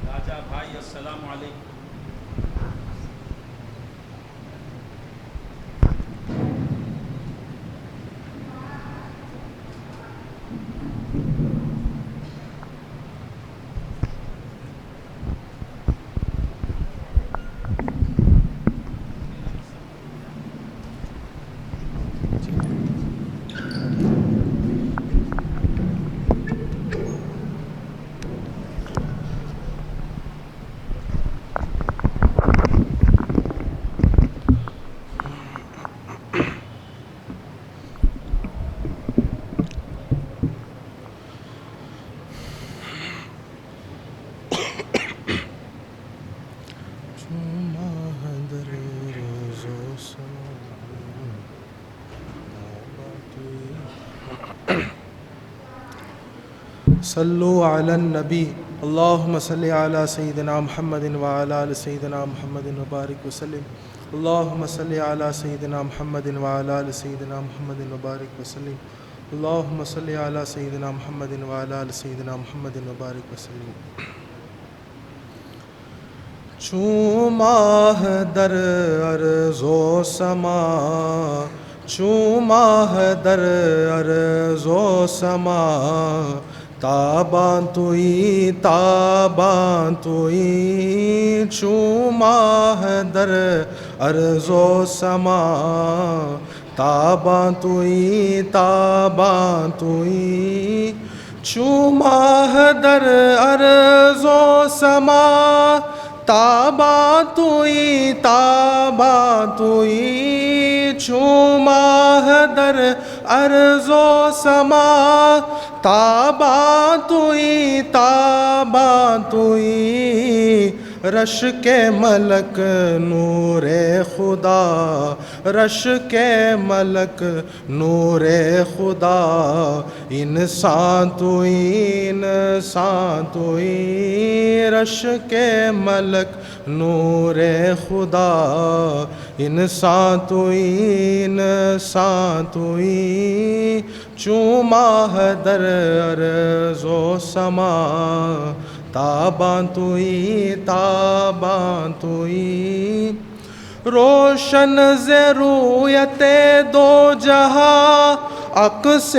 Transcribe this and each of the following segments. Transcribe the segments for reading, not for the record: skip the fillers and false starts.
راجہ بھائی السلام علیکم. صلو علی النبی اللہم صلی علی سیدنا محمد وعلی آل سیدنا محمد وبارک وسلم. اللہم صلی علی سیدنا محمد وعلی آل سیدنا محمد وبارک وسلم. اللہم صلی علی سیدنا محمد وعلی آل سیدنا محمد وبارک وسلم. چون ماہ در ارض و سما، چون ماہ در ارض و سما، تاباں توئی تاباں توئی. چون ماہ در ارض و سما، تاباں توئی تاباں توئی. چون ماہ در ارض و سما، تاباں توئی تاباں توئی. چون ماہ در ارض و سما، تاباں توئی تاباں توئی. رش کے ملک نور خدا، رش کے ملک نور خدا. انسان توئی انسان توئی. رش کے ملک نور خدا، انسان توئی انسان توئی. چون ماہ در ارض و سما، تاباں توئی تاباں توئی. روشن ز رویت دو جہاں، عکس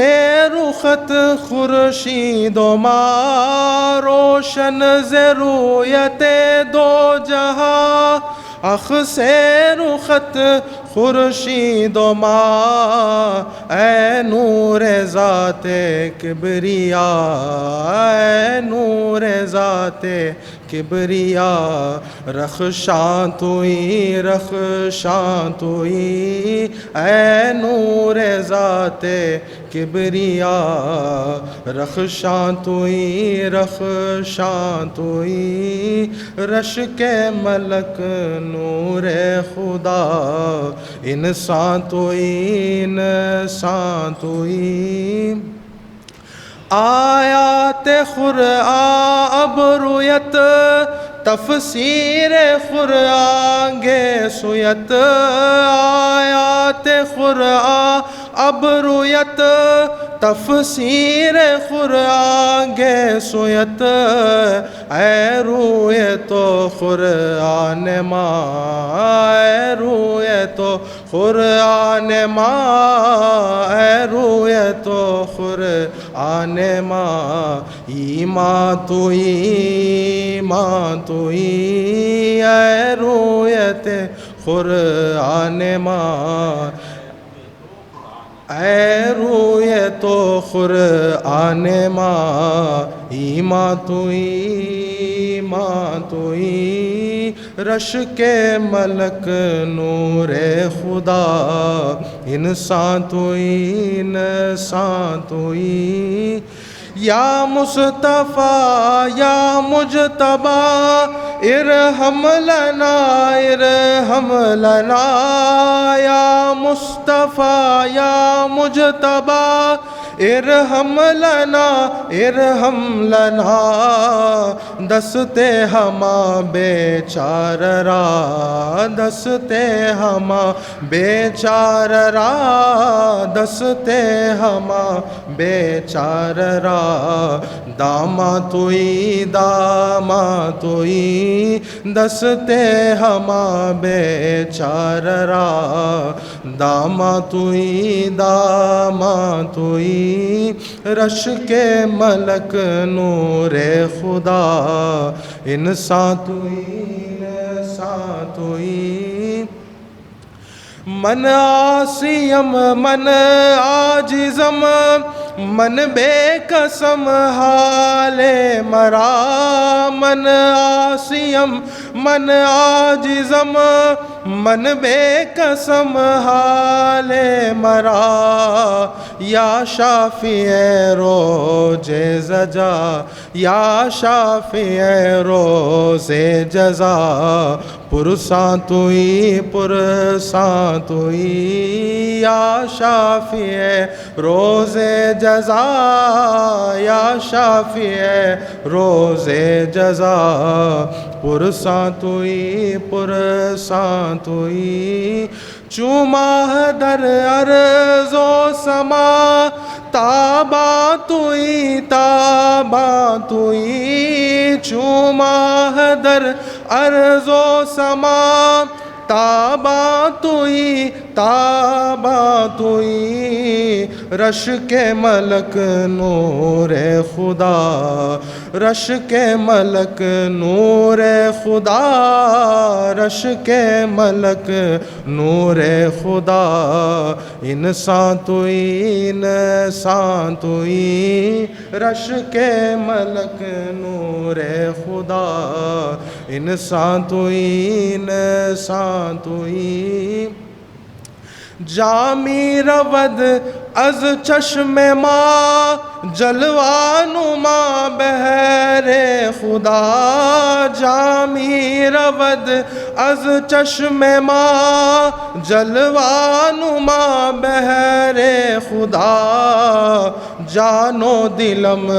رخت خورشید و ماہ. روشن ز رویت دو جہاں، عکس رخت خورشید و ماہ. اے نور ذات کبریا، اے نور ذات کبریا. رخشاں توئی رخشاں توئی. اے نور ذات کبریا، رخشاں توئی رخشاں توئی. رش کے ملک نور خدا، انسان توئی انسان توئی. آیات قرآن اب رویت، تفسیر قرآن گے سویت. آیات قرآن اب رویت، تفسیر قرآن گے سویت. اے روئے تو قرآن ماں، اے روئے تو قرآن ماں. اے روئے تو قرآن ماں. ایمان توئی ایمان توئی. اے رویت قرآن ماں، اے روئے تو قرآن ماں. ایمان توئی ایمان توئی. رش کے ملک نور خدا انسان توئی یا مصطفیٰ یا مجتبیٰ ارحم لنا یا مصطفیٰ یا مجتبیٰ ارحم لنا دست ہما بیچار را دست ہما بیچار را دست ہما بیچار را داما توئی دست ہما بیچار را داما توئی رش کے ملک نور خدا انسان توئی من آسیم من عاجزم من بے قسم حال مرا من آسیم من عاجزم من بے قسم حال مرا یا شافی روز زجا یا شافی روز جزا پرساں توئی یا شافی روز جزا یا شافی روز جزا پرساں توئی چوماہ در ارض و سما تابا توئی چوماہ در ارض و سما تابا توئی رش کے ملک نور خدا رش کے ملک نور خدا رش کے ملک نور خدا انسان توئی رش کے ملک نور خدا انسان توئی جامی رود از چشم ما جلوانما بہر خدا جامی رود از چشم ما جلوانما بہر خدا جانو دلم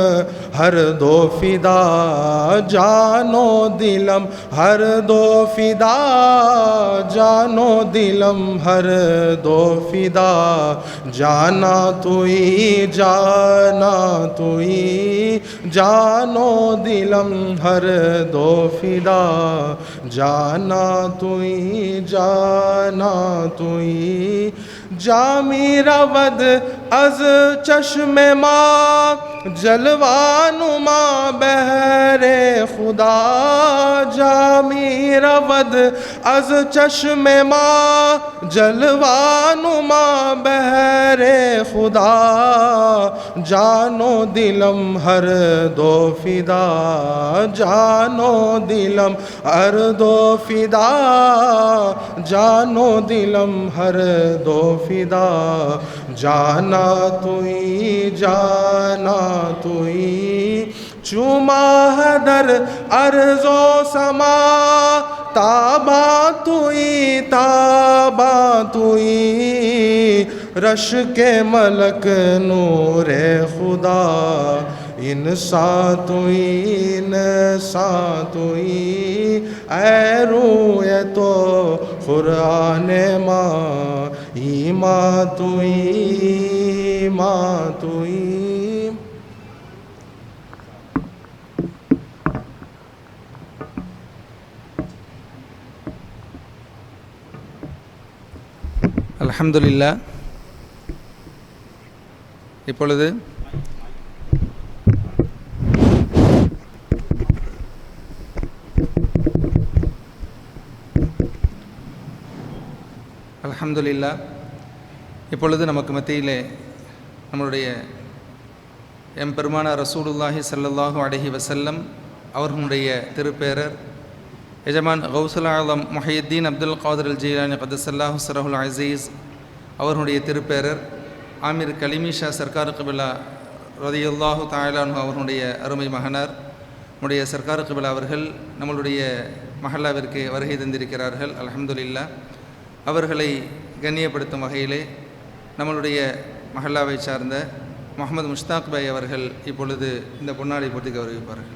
ہر دو فدا جانو دلم ہر دو فدا جانو دلم ہر دو فدا جانا توئی جانو دلم ہر دو فدا جانا توئی جامی رود از چشم ما جلوانما بہر خدا جامی رود از چشم ما جلوانما بہر خدا جانو دلم ہر دو فدا جانو دلم ہر دو فدا جانو دلم ہر دو فدا جانا توئی چوماہ در ارض و سما تابا توئی رش کے ملک نور خدا انسان توئی اے روئے تو قرآن ماں ایمان توئی அல்ஹம்துலில்லாஹ். இப்பொழுது அல்ஹம்துலில்லாஹ் இப்பொழுது நமக்கு மத்தியிலே நம்மளுடைய எம்பெருமானார் ரசூலுல்லாஹி ஸல்லல்லாஹு அலைஹி வஸல்லம் அவர்களுடைய திருப்பேரர் எஜமான் கௌசுல் ஆலம் முஹையுத்தீன் அப்துல் காதிர் அல் ஜீலானி கதஸல்லாஹு சிரஹுல் அசீஸ் அவர்களுடைய திருப்பேரர் ஆமீர் கலிமி ஷா சர்க்கார் கிபிலா ரலியல்லாஹு தஆலா அன்ஹு அவர்களுடைய அருமை மகனார் நம்முடைய சர்க்கார் கிபிலா அவர்கள் நம்மளுடைய மஹல்லாவிற்கு வருகை தந்திருக்கிறார்கள். அல்ஹம்துலில்லாஹ். அவர்களை கண்ணியப்படுத்தும் வகையிலே நம்மளுடைய மஹல்லாவை சார்ந்த முஹம்மது முஷ்தாக் பாய் அவர்கள் இப்பொழுது இந்த பொன்னாடை போட்டி கௌரவிப்பார்கள்.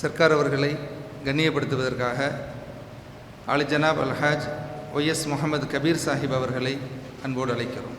சர்க்கார் அவர்களை கண்ணியப்படுத்துவதற்காக ஆலி ஜனாப் அல்ஹாஜ் ஒய்எஸ் முகமது கபீர் சாஹிப் அவர்களை அன்போடு அழைக்கிறோம்.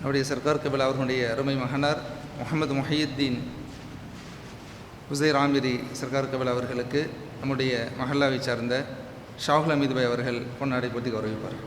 நம்முடைய சர்க்கார் கபில் அவர்களுடைய அருமை மகனார் முஹம்மது முஹையுத்தீன் உசைர் ஆமிரி சர்க்கார் கபில் அவர்களுக்கு நம்முடைய மஹல்லாவை சார்ந்த ஷாஹுல் அமீது பாய் அவர்கள் பொன்னாடை போட்டி கௌரவிப்பார்கள்.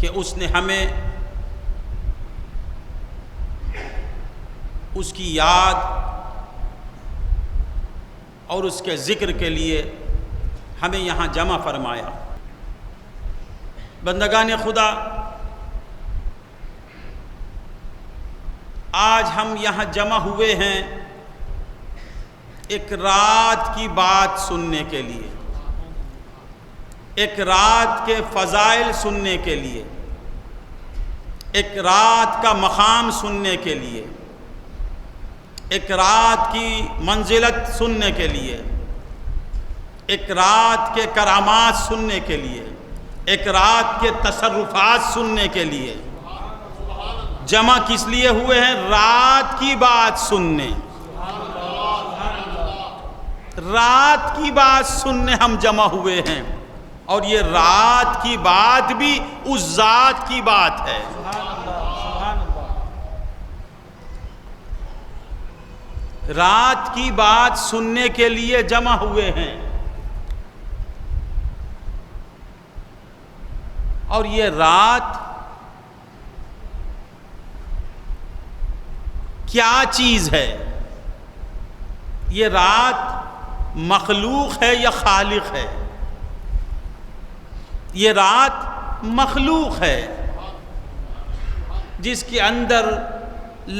کہ اس نے ہمیں اس کی یاد اور اس کے ذکر کے لیے ہمیں یہاں جمع فرمایا۔ بندگان خدا، آج ہم یہاں جمع ہوئے ہیں ایک رات کی بات سننے کے لیے، ایک رات کے فضائل سننے کے لیے، ایک رات کا مقام سننے کے لیے، ایک رات کی منزلت سننے کے لیے، ایک رات کے کرامات سننے کے لیے، ایک رات کے تصرفات سننے کے لیے جمع کس لیے ہوئے ہیں؟ رات کی بات سننے، رات کی بات سننے ہم جمع ہوئے ہیں، اور یہ رات کی بات بھی اس ذات کی بات ہے۔ رات کی بات سننے کے لیے جمع ہوئے ہیں، اور یہ رات کیا چیز ہے؟ یہ رات مخلوق ہے یا خالق ہے؟ یہ رات مخلوق ہے جس کے اندر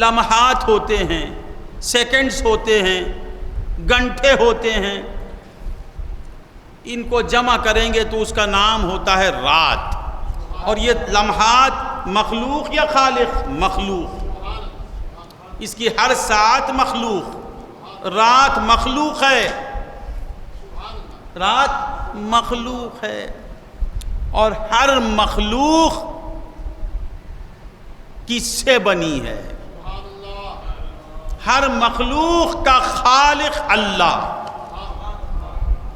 لمحات ہوتے ہیں، سیکنڈز ہوتے ہیں، گھنٹے ہوتے ہیں، ان کو جمع کریں گے تو اس کا نام ہوتا ہے رات۔ اور یہ لمحات مخلوق یا خالق؟ مخلوق۔ اس کی ہر ساعت مخلوق، رات مخلوق ہے، رات مخلوق ہے، اور ہر مخلوق کس سے بنی ہے؟ ہر مخلوق کا خالق اللہ،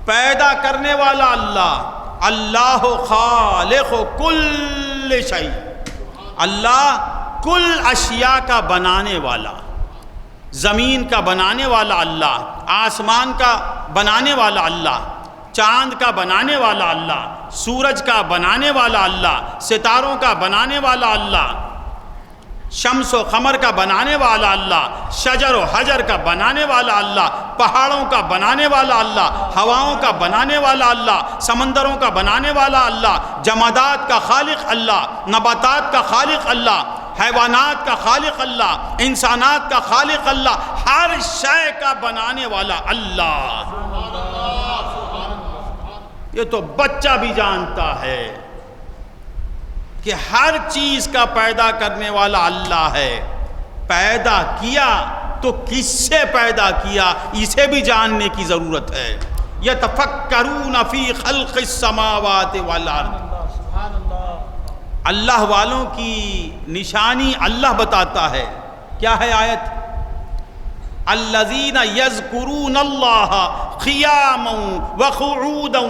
پیدا کرنے والا اللہ، اللہ خالق کل شیء، اللہ کل اشیاء کا بنانے والا، زمین کا بنانے والا اللہ، آسمان کا بنانے والا اللہ، چاند کا بنانے والا اللہ، سورج کا بنانے والا اللہ، ستاروں کا بنانے والا اللہ، شمس و قمر کا بنانے والا اللہ، شجر و حجر کا بنانے والا اللہ، پہاڑوں کا بنانے والا اللہ، ہواؤں کا بنانے والا اللہ، سمندروں کا بنانے والا اللہ، جمادات کا خالق اللہ، نباتات کا خالق اللہ، حیوانات کا خالق اللہ، انسانات کا خالق اللہ، ہر شے کا بنانے والا اللہ۔ یہ تو بچہ بھی جانتا ہے کہ ہر چیز کا پیدا کرنے والا اللہ ہے۔ پیدا کیا تو کس سے پیدا کیا، اسے بھی جاننے کی ضرورت ہے۔ یتفکرون فی خلق السماوات والارض، اللہ والوں کی نشانی اللہ بتاتا ہے۔ کیا ہے آیت؟ الذین یذکرون اللہ قیاما وقعودا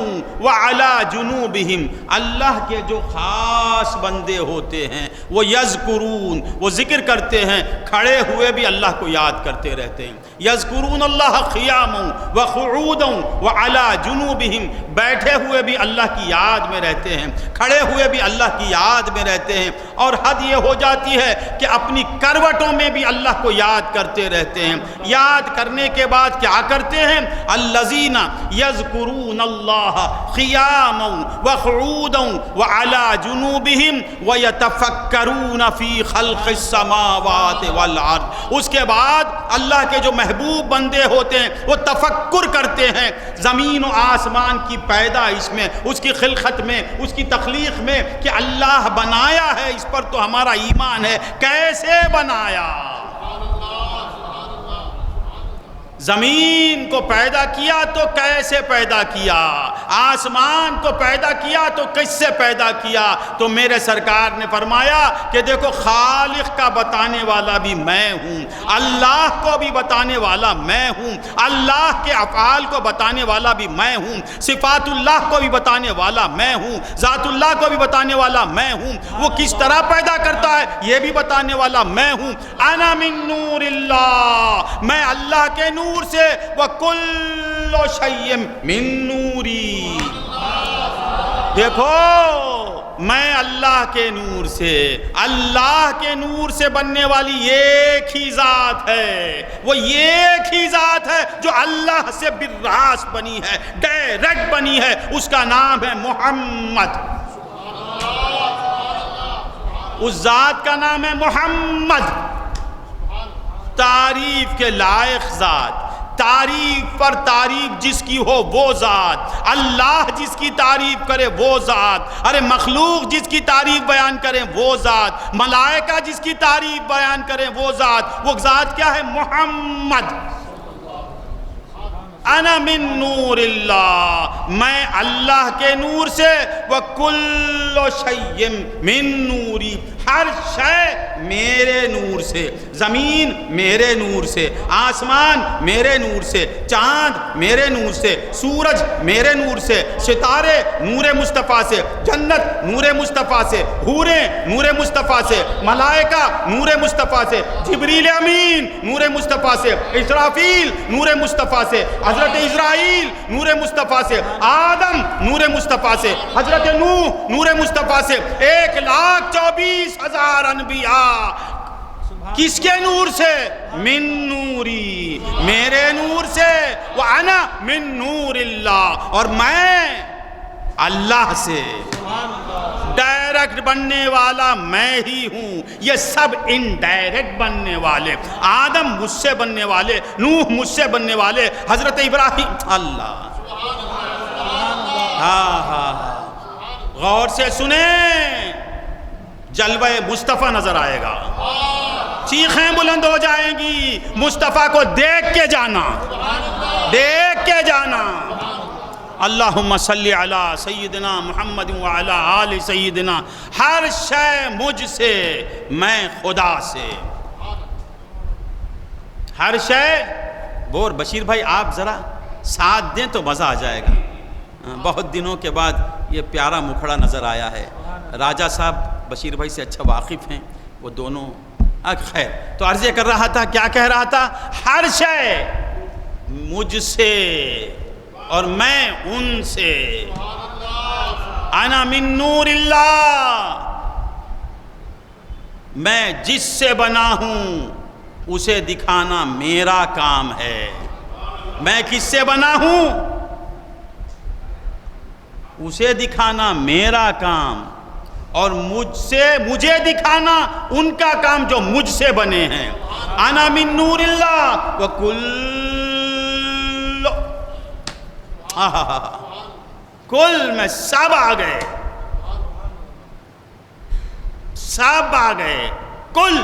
وعلی جنوبہم، اللہ کے جو خاص بندے ہوتے ہیں وہ یذکرون، وہ ذکر کرتے ہیں، کھڑے ہوئے بھی اللہ کو یاد کرتے رہتے ہیں۔ یذکرون اللہ قیاما وقعودا وعلی جنوبہم، بیٹھے ہوئے بھی اللہ کی یاد میں رہتے ہیں، کھڑے ہوئے بھی اللہ کی یاد میں رہتے ہیں، اور حد یہ ہو جاتی ہے کہ اپنی کروٹوں میں بھی اللہ کو یاد کرتے رہتے ہیں۔ یاد کرنے کے بعد کیا کرتے ہیں؟ الذین یذکرون اللہ قیاما وقعودا وعلی جنوبہم ویتفکرون فی خلق السماوات والارض۔ اس کے بعد اللہ کے جو محبوب بندے ہوتے ہیں وہ تفکر کرتے ہیں زمین و آسمان کی پیدائش میں، اس کی خلقت میں، اس کی تخلیق میں، کہ اللہ بنایا ہے، اس پر تو ہمارا ایمان ہے۔ کیسے بنایا؟ زمین کو پیدا کیا تو کیسے پیدا کیا؟ آسمان کو پیدا کیا تو کس سے پیدا کیا؟ تو میرے سرکار نے فرمایا کہ دیکھو، خالق کا بتانے والا بھی میں ہوں، اللہ کو بھی بتانے والا میں ہوں، اللہ کے افعال کو بتانے والا بھی میں ہوں، صفات اللہ کو بھی بتانے والا میں ہوں، ذات اللہ کو بھی بتانے والا میں ہوں۔ وہ کس طرح پیدا کرتا ہے یہ بھی بتانے والا میں ہوں۔ انا من نور اللہ، میں اللہ کے نور سے، وَكُلُّ شَيْءٍ مِّن نُّورِي۔ دیکھو، میں اللہ کے نور سے، اللہ کے نور سے بننے والی ایک ہی ذات ہے، وہ ایک ہی ذات ہے جو اللہ سے بالراست بنی ہے، ڈائریکٹ بنی ہے، اس کا نام ہے محمد۔ اس ذات کا نام ہے محمد، تعریف کے لائق ذات، تعریف پر تعریف جس کی ہو وہ ذات، اللہ جس کی تعریف کرے وہ ذات، ارے مخلوق جس کی تعریف بیان کرے وہ ذات، ملائکہ جس کی تعریف بیان کرے وہ ذات کیا ہے؟ محمد۔ انا من نور اللہ، میں اللہ کے نور سے، وَكُلُّ شَيْءٍ مِّن نوری، ہر شے میرے نور سے، زمین میرے نور سے، آسمان میرے نور سے، چاند میرے نور سے، سورج میرے نور سے، ستارے نور مصطفیٰ سے، جنت نور مصطفیٰ سے، حوریں نور مصطفیٰ سے، ملائکہ نور مصطفیٰ سے، جبریل امین نور مصطفیٰ سے، اسرافیل نور مصطفیٰ سے، حضرت اسرائیل نور مصطفیٰ سے، آدم نور مصطفیٰ سے، حضرت نوح نور مصطفیٰ سے، 1,24,000 انبیاء کس کے نور سے؟ من نوری، میرے نور سے، وَأَنَا مِن نور اللہ، اور میں اللہ سے ڈائریکٹ بننے والا میں ہی ہوں، یہ سب انڈائریکٹ بننے والے، آدم مجھ سے بننے والے، نوح مجھ سے بننے والے، حضرت ابراہیم، اللہ، ہاں غور سے سنیں، جلوہ مصطفیٰ نظر آئے گا، چیخیں بلند ہو جائیں گی، مصطفیٰ کو دیکھ کے جانا، دیکھ کے جانا۔ اللہم صلی علی سیدنا محمد وعلی آل سیدنا، ہر شے مجھ سے، میں خدا سے، ہر شے۔ بور بشیر بھائی آپ ذرا ساتھ دیں تو مزہ آ جائے گا، بہت دنوں کے بعد یہ پیارا مکھڑا نظر آیا ہے، راجہ صاحب بشیر بھائی سے اچھا واقف ہیں، وہ دونوں خیر، تو عرض کر رہا تھا، کیا کہہ رہا تھا؟ ہر شے مجھ سے اور میں ان سے، انا من نور اللہ، میں جس سے بنا ہوں اسے دکھانا میرا کام ہے، میں کس سے بنا ہوں اسے دکھانا میرا کام، اور مجھے دکھانا ان کا کام جو مجھ سے بنے ہیں۔ انا من نور اللہ وکل کل میں سب آ گئے، سب آ گئے، کل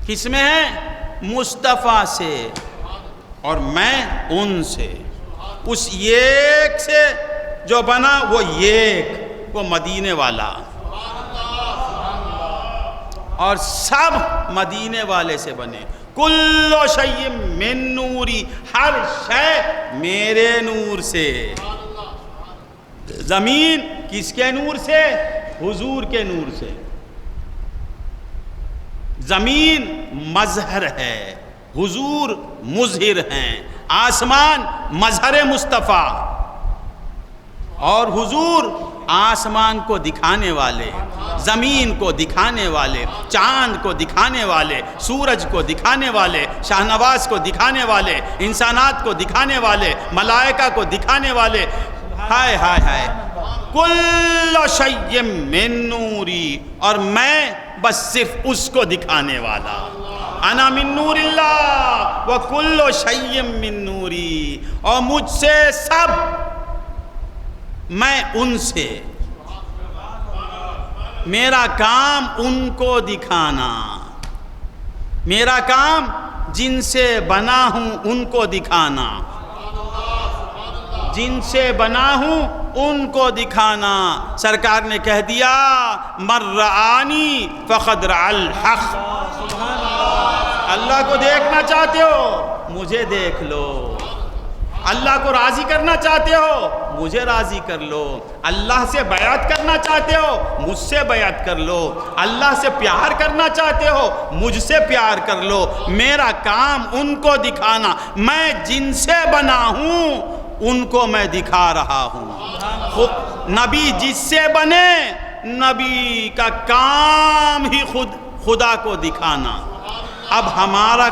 کس میں ہے؟ مصطفیٰ سے، اور میں ان سے، اس ایک سے جو بنا، وہ ایک، وہ مدینے والا، اور سب مدینے والے سے بنے۔ کل شیء من نوری، ہر شے میرے نور سے، زمین کس کے نور سے؟ حضور کے نور سے، زمین مظہر ہے، حضور مظہر ہیں، آسمان مظہر مصطفیٰ، اور حضور آسمان کو دکھانے والے، زمین کو دکھانے والے، چاند کو دکھانے والے، سورج کو دکھانے والے، شاہ نواز کو دکھانے والے، انسانات کو دکھانے والے، ملائکہ کو دکھانے والے، ہائے ہائے ہائے، کل شیء من نوری، اور میں بس صرف اس کو دکھانے والا، انا من نور اللہ وکل شیء من نوری، اور مجھ سے سب، میں ان سے، میرا کام ان کو دکھانا، میرا کام جن سے بنا ہوں ان کو دکھانا، جن سے بنا ہوں ان کو دکھانا۔ سرکار نے کہہ دیا، من رآنی فقد رأى الحق، اللہ کو دیکھنا چاہتے ہو مجھے دیکھ لو، اللہ کو راضی کرنا چاہتے ہو مجھے راضی کر لو، اللہ سے بیعت کرنا چاہتے ہو مجھ سے بیعت کر لو، اللہ سے پیار کرنا چاہتے ہو مجھ سے پیار کر لو، میرا کام ان کو دکھانا، میں جن سے بنا ہوں ان کو میں دکھا رہا ہوں۔ نبی جس سے بنے، نبی کا کام ہی خدا کو دکھانا۔ اب ہمارا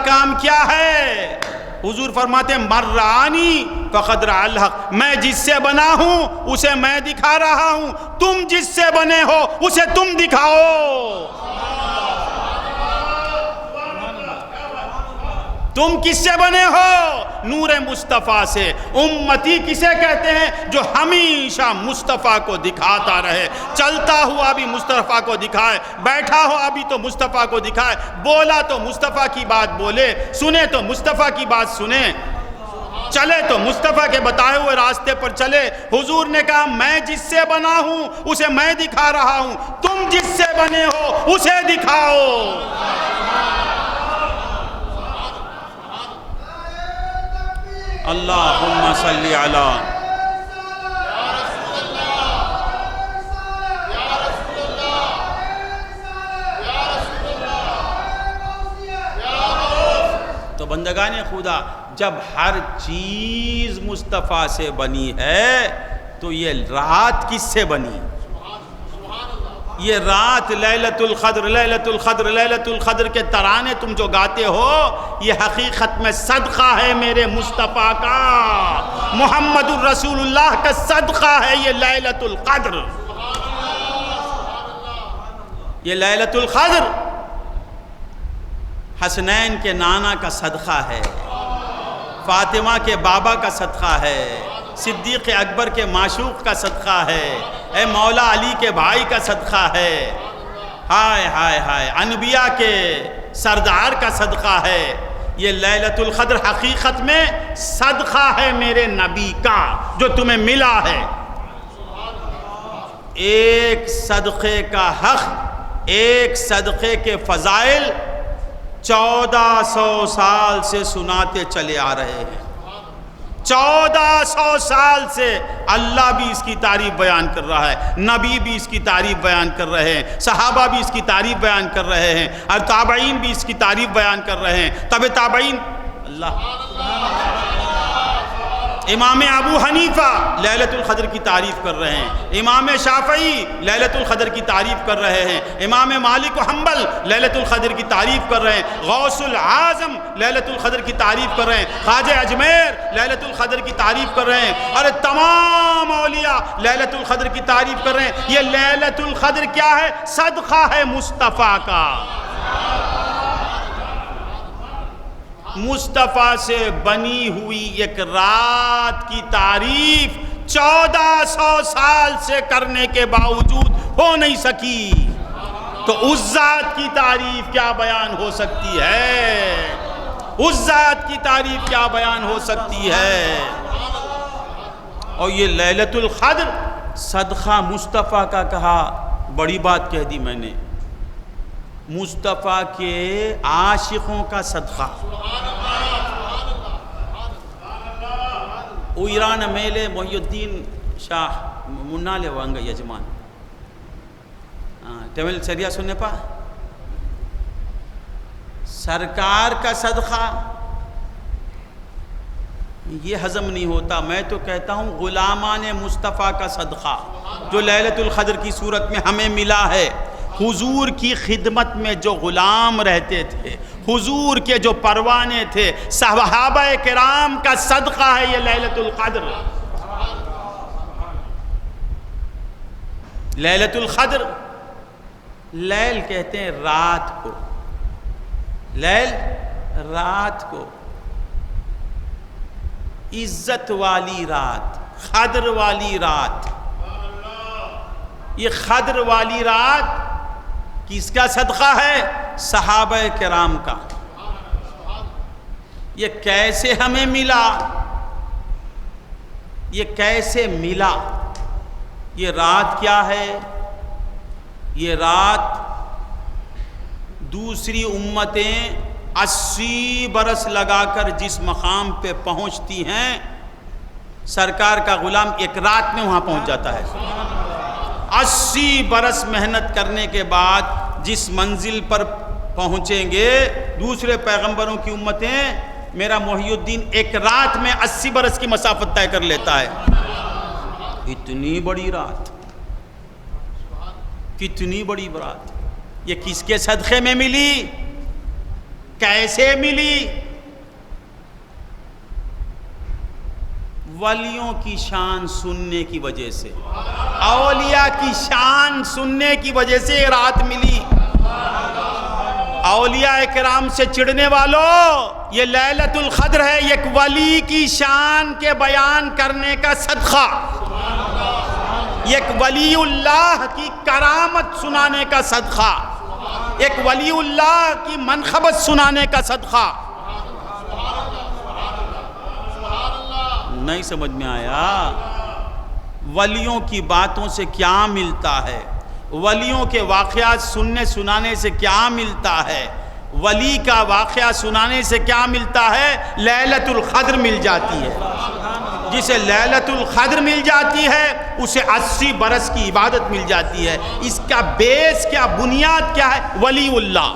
کام کیا ہے؟ حضور فرماتے ہیں من رآنی فقد رأى الحق، میں جس سے بنا ہوں اسے میں دکھا رہا ہوں، تم جس سے بنے ہو اسے تم دکھاؤ۔ تم کس سے بنے ہو؟ نور مصطفیٰ سے۔ امتی کسے کہتے ہیں؟ جو ہمیشہ مصطفیٰ کو دکھاتا رہے، چلتا ہوا بھی مصطفیٰ کو دکھائے، بیٹھا ہوا بھی تو مصطفیٰ کو دکھائے، بولا تو مصطفیٰ کی بات بولے، سنے تو مصطفیٰ کی بات سنے، چلے تو مصطفیٰ کے بتائے ہوئے راستے پر چلے۔ حضور نے کہا میں جس سے بنا ہوں اسے میں دکھا رہا ہوں، تم جس سے بنے ہو اسے دکھاؤ۔ اللہم صلی علی تو بندگان خدا، جب ہر چیز مصطفیٰ سے بنی ہے تو یہ رات کس سے بنی؟ یہ رات لیلۃ القدر، لیلۃ القدر، لیلۃ القدر کے ترانے تم جو گاتے ہو، یہ حقیقت میں صدقہ ہے میرے مصطفیٰ کا، محمد الرسول اللہ کا صدقہ ہے یہ لیلۃ القدر۔ یہ لیلۃ القدر حسنین کے نانا کا صدقہ ہے، فاطمہ کے بابا کا صدقہ ہے، صدیق اکبر کے معشوق کا صدقہ ہے، اے مولا علی کے بھائی کا صدقہ ہے، ہائے ہائے ہائے انبیاء کے سردار کا صدقہ ہے۔ یہ لیلۃ القدر حقیقت میں صدقہ ہے میرے نبی کا جو تمہیں ملا ہے۔ ایک صدقے کا حق، ایک صدقے کے فضائل 1400 سال سے سناتے چلے آ رہے ہیں۔ 1400 سال سے اللہ بھی اس کی تعریف بیان کر رہا ہے، نبی بھی اس کی تعریف بیان کر رہے ہیں، صحابہ بھی اس کی تعریف بیان کر رہے ہیں، اور تابعین بھی اس کی تعریف بیان کر رہے ہیں، تب تابعین۔ اللہ امام ابو حنیفہ لیلۃ القدر کی تعریف کر رہے ہیں، امام شافعی لیلۃ القدر کی تعریف کر رہے ہیں، امام مالک و حنبل لیلۃ القدر کی تعریف کر رہے ہیں، غوث العظم لیلۃ القدر کی تعریف کر رہے ہیں، خواجہ اجمیر لیلۃ القدر کی تعریف کر رہے ہیں، اور تمام اولیاء لیلۃ القدر کی تعریف کر رہے ہیں۔ یہ لیلۃ القدر کیا ہے؟ صدقہ ہے مصطفیٰ کا۔ مصطفیٰ سے بنی ہوئی ایک رات کی تعریف 1400 سال سے کرنے کے باوجود ہو نہیں سکی، تو اس ذات کی تعریف کیا بیان ہو سکتی ہے؟ اس ذات کی تعریف کیا بیان ہو سکتی ہے؟ اور یہ لیلۃ القدر صدقہ مصطفیٰ کا کہا، بڑی بات کہہ دی میں نے، مصطفیٰ کے عاشقوں کا صدقہ۔ ایران میلے محی الدین شاہ منالے وانگا یجمان ٹیمل سریا سننے پا سرکار کا صدقہ یہ ہضم نہیں ہوتا۔ میں تو کہتا ہوں غلامان مصطفیٰ کا صدقہ جو لیلۃ القدر کی صورت میں ہمیں ملا ہے۔ حضور کی خدمت میں جو غلام رہتے تھے، حضور کے جو پروانے تھے، صحابہ کرام کا صدقہ ہے یہ لیلۃ القدر۔ لیلۃ القدر لیل کہتے ہیں رات کو، لیل رات کو، عزت والی رات، قدر والی رات۔ یہ قدر والی رات کس کا صدقہ ہے؟ صحابہ کرام کا۔ یہ کیسے ہمیں ملا؟ یہ کیسے ملا؟ یہ رات کیا ہے؟ یہ رات دوسری امتیں 80 برس لگا کر جس مقام پہ پہنچتی ہیں، سرکار کا غلام ایک رات میں وہاں پہنچ جاتا ہے۔ 80 برس محنت کرنے کے بعد جس منزل پر پہنچیں گے دوسرے پیغمبروں کی امتیں، میرا محی الدین ایک رات میں 80 برس کی مسافت طے کر لیتا ہے۔ اتنی بڑی رات، کتنی بڑی رات، یہ کس کے صدقے میں ملی، کیسے ملی؟ ولیوں کی شان سننے کی وجہ سے، اولیاء کی شان سننے کی وجہ سے یہ رات ملی۔ اولیاء کرام سے چڑھنے والوں، یہ لیلۃ القدر ہے، ایک ولی کی شان کے بیان کرنے کا صدقہ، ایک ولی اللہ کی کرامت سنانے کا صدقہ، ایک ولی اللہ کی منقبت سنانے کا صدقہ۔ نہیں سمجھ میں آیا؟ ولیوں کی باتوں سے کیا ملتا ہے؟ ولیوں کے واقعات سننے سنانے سے کیا ملتا ہے؟ ولی کا واقعہ سنانے سے کیا ملتا ہے؟ لیلۃ القدر مل جاتی ہے۔ جسے لیلۃ القدر مل جاتی ہے اسے 80 برس کی عبادت مل جاتی ہے۔ اس کا بیس کیا، بنیاد کیا ہے؟ ولی اللہ،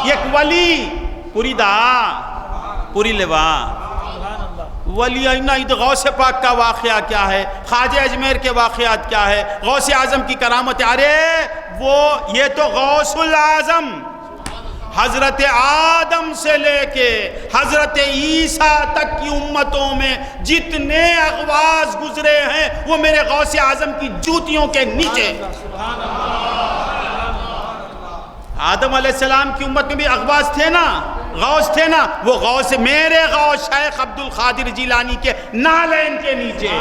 ایک ولی پوری دا پوری لوا ولی غوث پاک کا واقعہ کیا ہے، خواجہ اجمیر کے واقعات کیا ہے، غوث اعظم کی کرامت، ارے یہ تو غوث العظم حضرت آدم سے لے کے حضرت عیسیٰ تک کی امتوں میں جتنے اغواص گزرے ہیں وہ میرے غوث اعظم کی جوتیوں کے نیچے۔ آدم علیہ السلام کی امت میں بھی اغواص تھے نا، غوث تھے نا، وہ غوث میرے غوث شیخ عبد القادر جیلانی کے نالین کے نیچے۔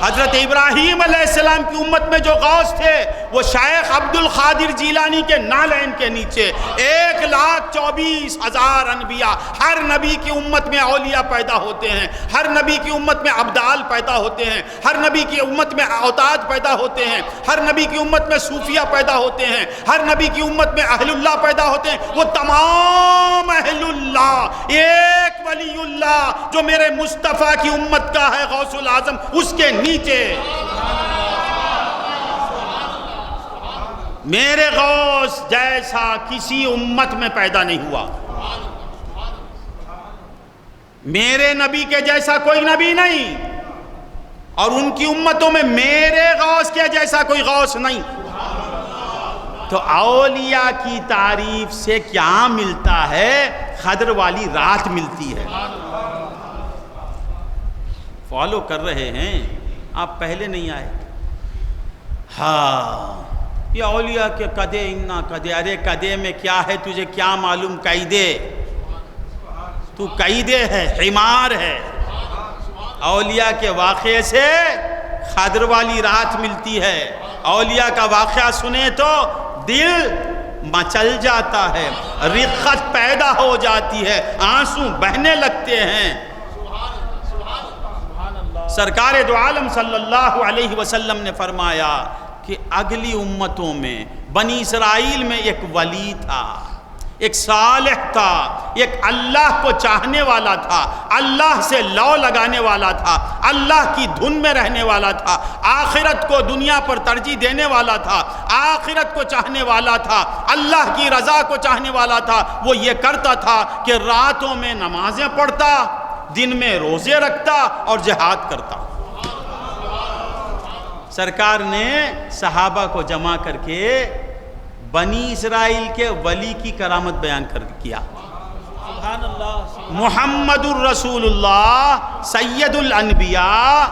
حضرت ابراہیم علیہ السلام کی امت میں جو غوث تھے وہ شیخ عبد القادر جیلانی کے نالین کے نیچے۔ 1,24,000 انبیاء، ہر نبی کی امت میں اولیاء پیدا ہوتے ہیں، ہر نبی کی امت میں ابدال پیدا ہوتے ہیں، ہر نبی کی امت میں اوتاد پیدا ہوتے ہیں، ہر نبی کی امت میں صوفیہ پیدا ہوتے ہیں، ہر نبی کی امت میں اہل اللہ پیدا ہوتے ہیں۔ وہ تمام اہل اللہ، ایک ولی اللہ جو میرے مصطفیٰ کی امت کا ہے غوث العظم، اس کے نیچے میرے غوث جیسا کسی امت میں پیدا نہیں ہوا، میرے نبی کے جیسا کوئی نبی نہیں، اور ان کی امتوں میں میرے غوث کے جیسا کوئی غوث نہیں۔ تو اولیاء کی تعریف سے کیا ملتا ہے؟ قدر والی رات ملتی ہے۔ فالو کر رہے ہیں آپ؟ پہلے نہیں آئے؟ ہاں، یہ اولیاء کے قدے انا قدے، ارے قدے میں کیا ہے تجھے کیا معلوم؟ قیدے، تو قیدے ہے، حمار ہے۔ اولیاء کے واقعے سے قدر والی رات ملتی ہے۔ اولیاء کا واقعہ سنے تو دل مچل جاتا ہے، رقت پیدا ہو جاتی ہے، آنسو بہنے لگتے ہیں۔ سرکار دو عالم صلی اللہ علیہ وسلم نے فرمایا کہ اگلی امتوں میں بنی اسرائیل میں ایک ولی تھا، ایک صالح تھا، ایک اللہ کو چاہنے والا تھا، اللہ سے لو لگانے والا تھا، اللہ کی دھن میں رہنے والا تھا، آخرت کو دنیا پر ترجیح دینے والا تھا، آخرت کو چاہنے والا تھا، اللہ کی رضا کو چاہنے والا تھا۔ وہ یہ کرتا تھا کہ راتوں میں نمازیں پڑھتا، دن میں روزے رکھتا اور جہاد کرتا۔ سرکار نے صحابہ کو جمع کر کے بنی اسرائیل کے ولی کی کرامت بیان کیا۔ محمد الرسول اللہ سید الانبیاء،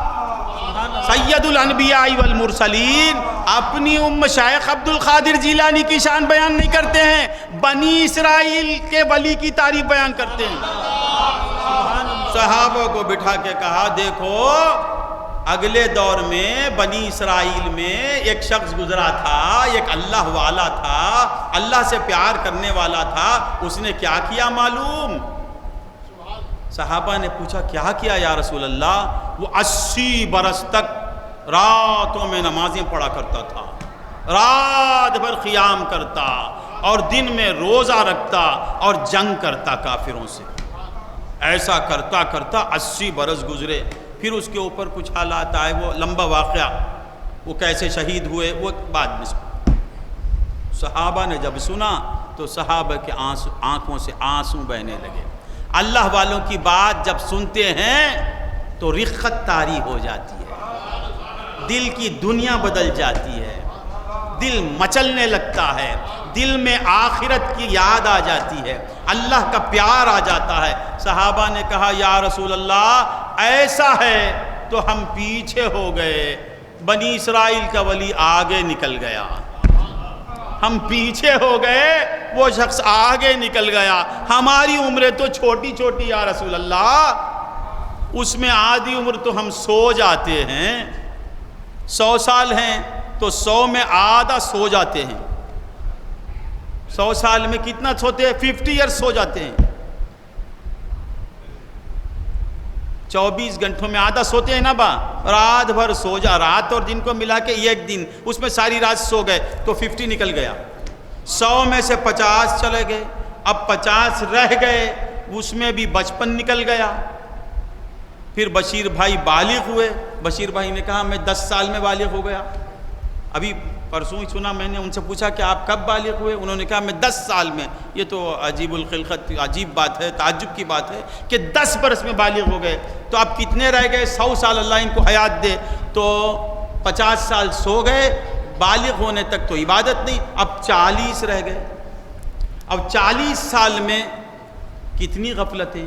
سید الانبیاء والمرسلین اپنی شیخ عبد القادر جیلانی کی شان بیان نہیں کرتے ہیں، بنی اسرائیل کے ولی کی تعریف بیان کرتے ہیں۔ صحابہ کو بٹھا کے کہا، دیکھو اگلے دور میں بنی اسرائیل میں ایک شخص گزرا تھا، ایک اللہ والا تھا، اللہ سے پیار کرنے والا تھا، اس نے کیا کیا معلوم؟ صحابہ نے پوچھا کیا کیا یا رسول اللہ؟ وہ 80 برس تک راتوں میں نمازیں پڑھا کرتا تھا، رات بھر قیام کرتا اور دن میں روزہ رکھتا اور جنگ کرتا کافروں سے۔ ایسا کرتا کرتا 80 برس گزرے، پھر اس کے اوپر کچھ حالات آئے، وہ لمبا واقعہ، وہ کیسے شہید ہوئے وہ بعد میں صحابہ نے جب سنا تو صحابہ کے آنکھوں سے آنسو بہنے لگے۔ اللہ والوں کی بات جب سنتے ہیں تو رقت طاری ہو جاتی ہے، دل کی دنیا بدل جاتی ہے، دل مچلنے لگتا ہے، دل میں آخرت کی یاد آ جاتی ہے، اللہ کا پیار آ جاتا ہے۔ صحابہ نے کہا یا رسول اللہ ایسا ہے تو ہم پیچھے ہو گئے، بنی اسرائیل کا ولی آگے نکل گیا، ہم پیچھے ہو گئے، وہ شخص آگے نکل گیا، ہماری عمریں تو چھوٹی چھوٹی یا رسول اللہ، اس میں آدھی عمر تو ہم سو جاتے ہیں، 100 سال ہیں تو 100 میں آدھا سو جاتے ہیں، 100 سال میں کتنا سوتے ہیں؟ 50 ایئرس سو جاتے ہیں، 24 گھنٹوں میں آدھا سوتے ہیں نا با، رات بھر سو جا، رات اور دن کو ملا کے ایک دن، اس میں ساری رات سو گئے تو 50 نکل گیا، 100 میں سے 50 چلے گئے، اب 50 رہ گئے، اس میں بھی 55 نکل گیا۔ پھر بشیر بھائی بالغ ہوئے، بشیر بھائی نے کہا میں 10 سال میں بالغ ہو گیا، ابھی پرسوں ہی سنا، میں نے ان سے پوچھا کہ آپ کب بالغ ہوئے؟ انہوں نے کہا میں 10 سال میں۔ یہ تو عجیب الخلقت، عجیب بات ہے، تعجب کی بات ہے کہ 10 برس میں بالغ ہو گئے، تو اب کتنے رہ گئے؟ 100 سال اللہ ان کو حیات دے، تو 50 سال سو گئے، بالغ ہونے تک تو عبادت نہیں، اب 40 رہ گئے، اب 40 سال میں کتنی غفلتیں،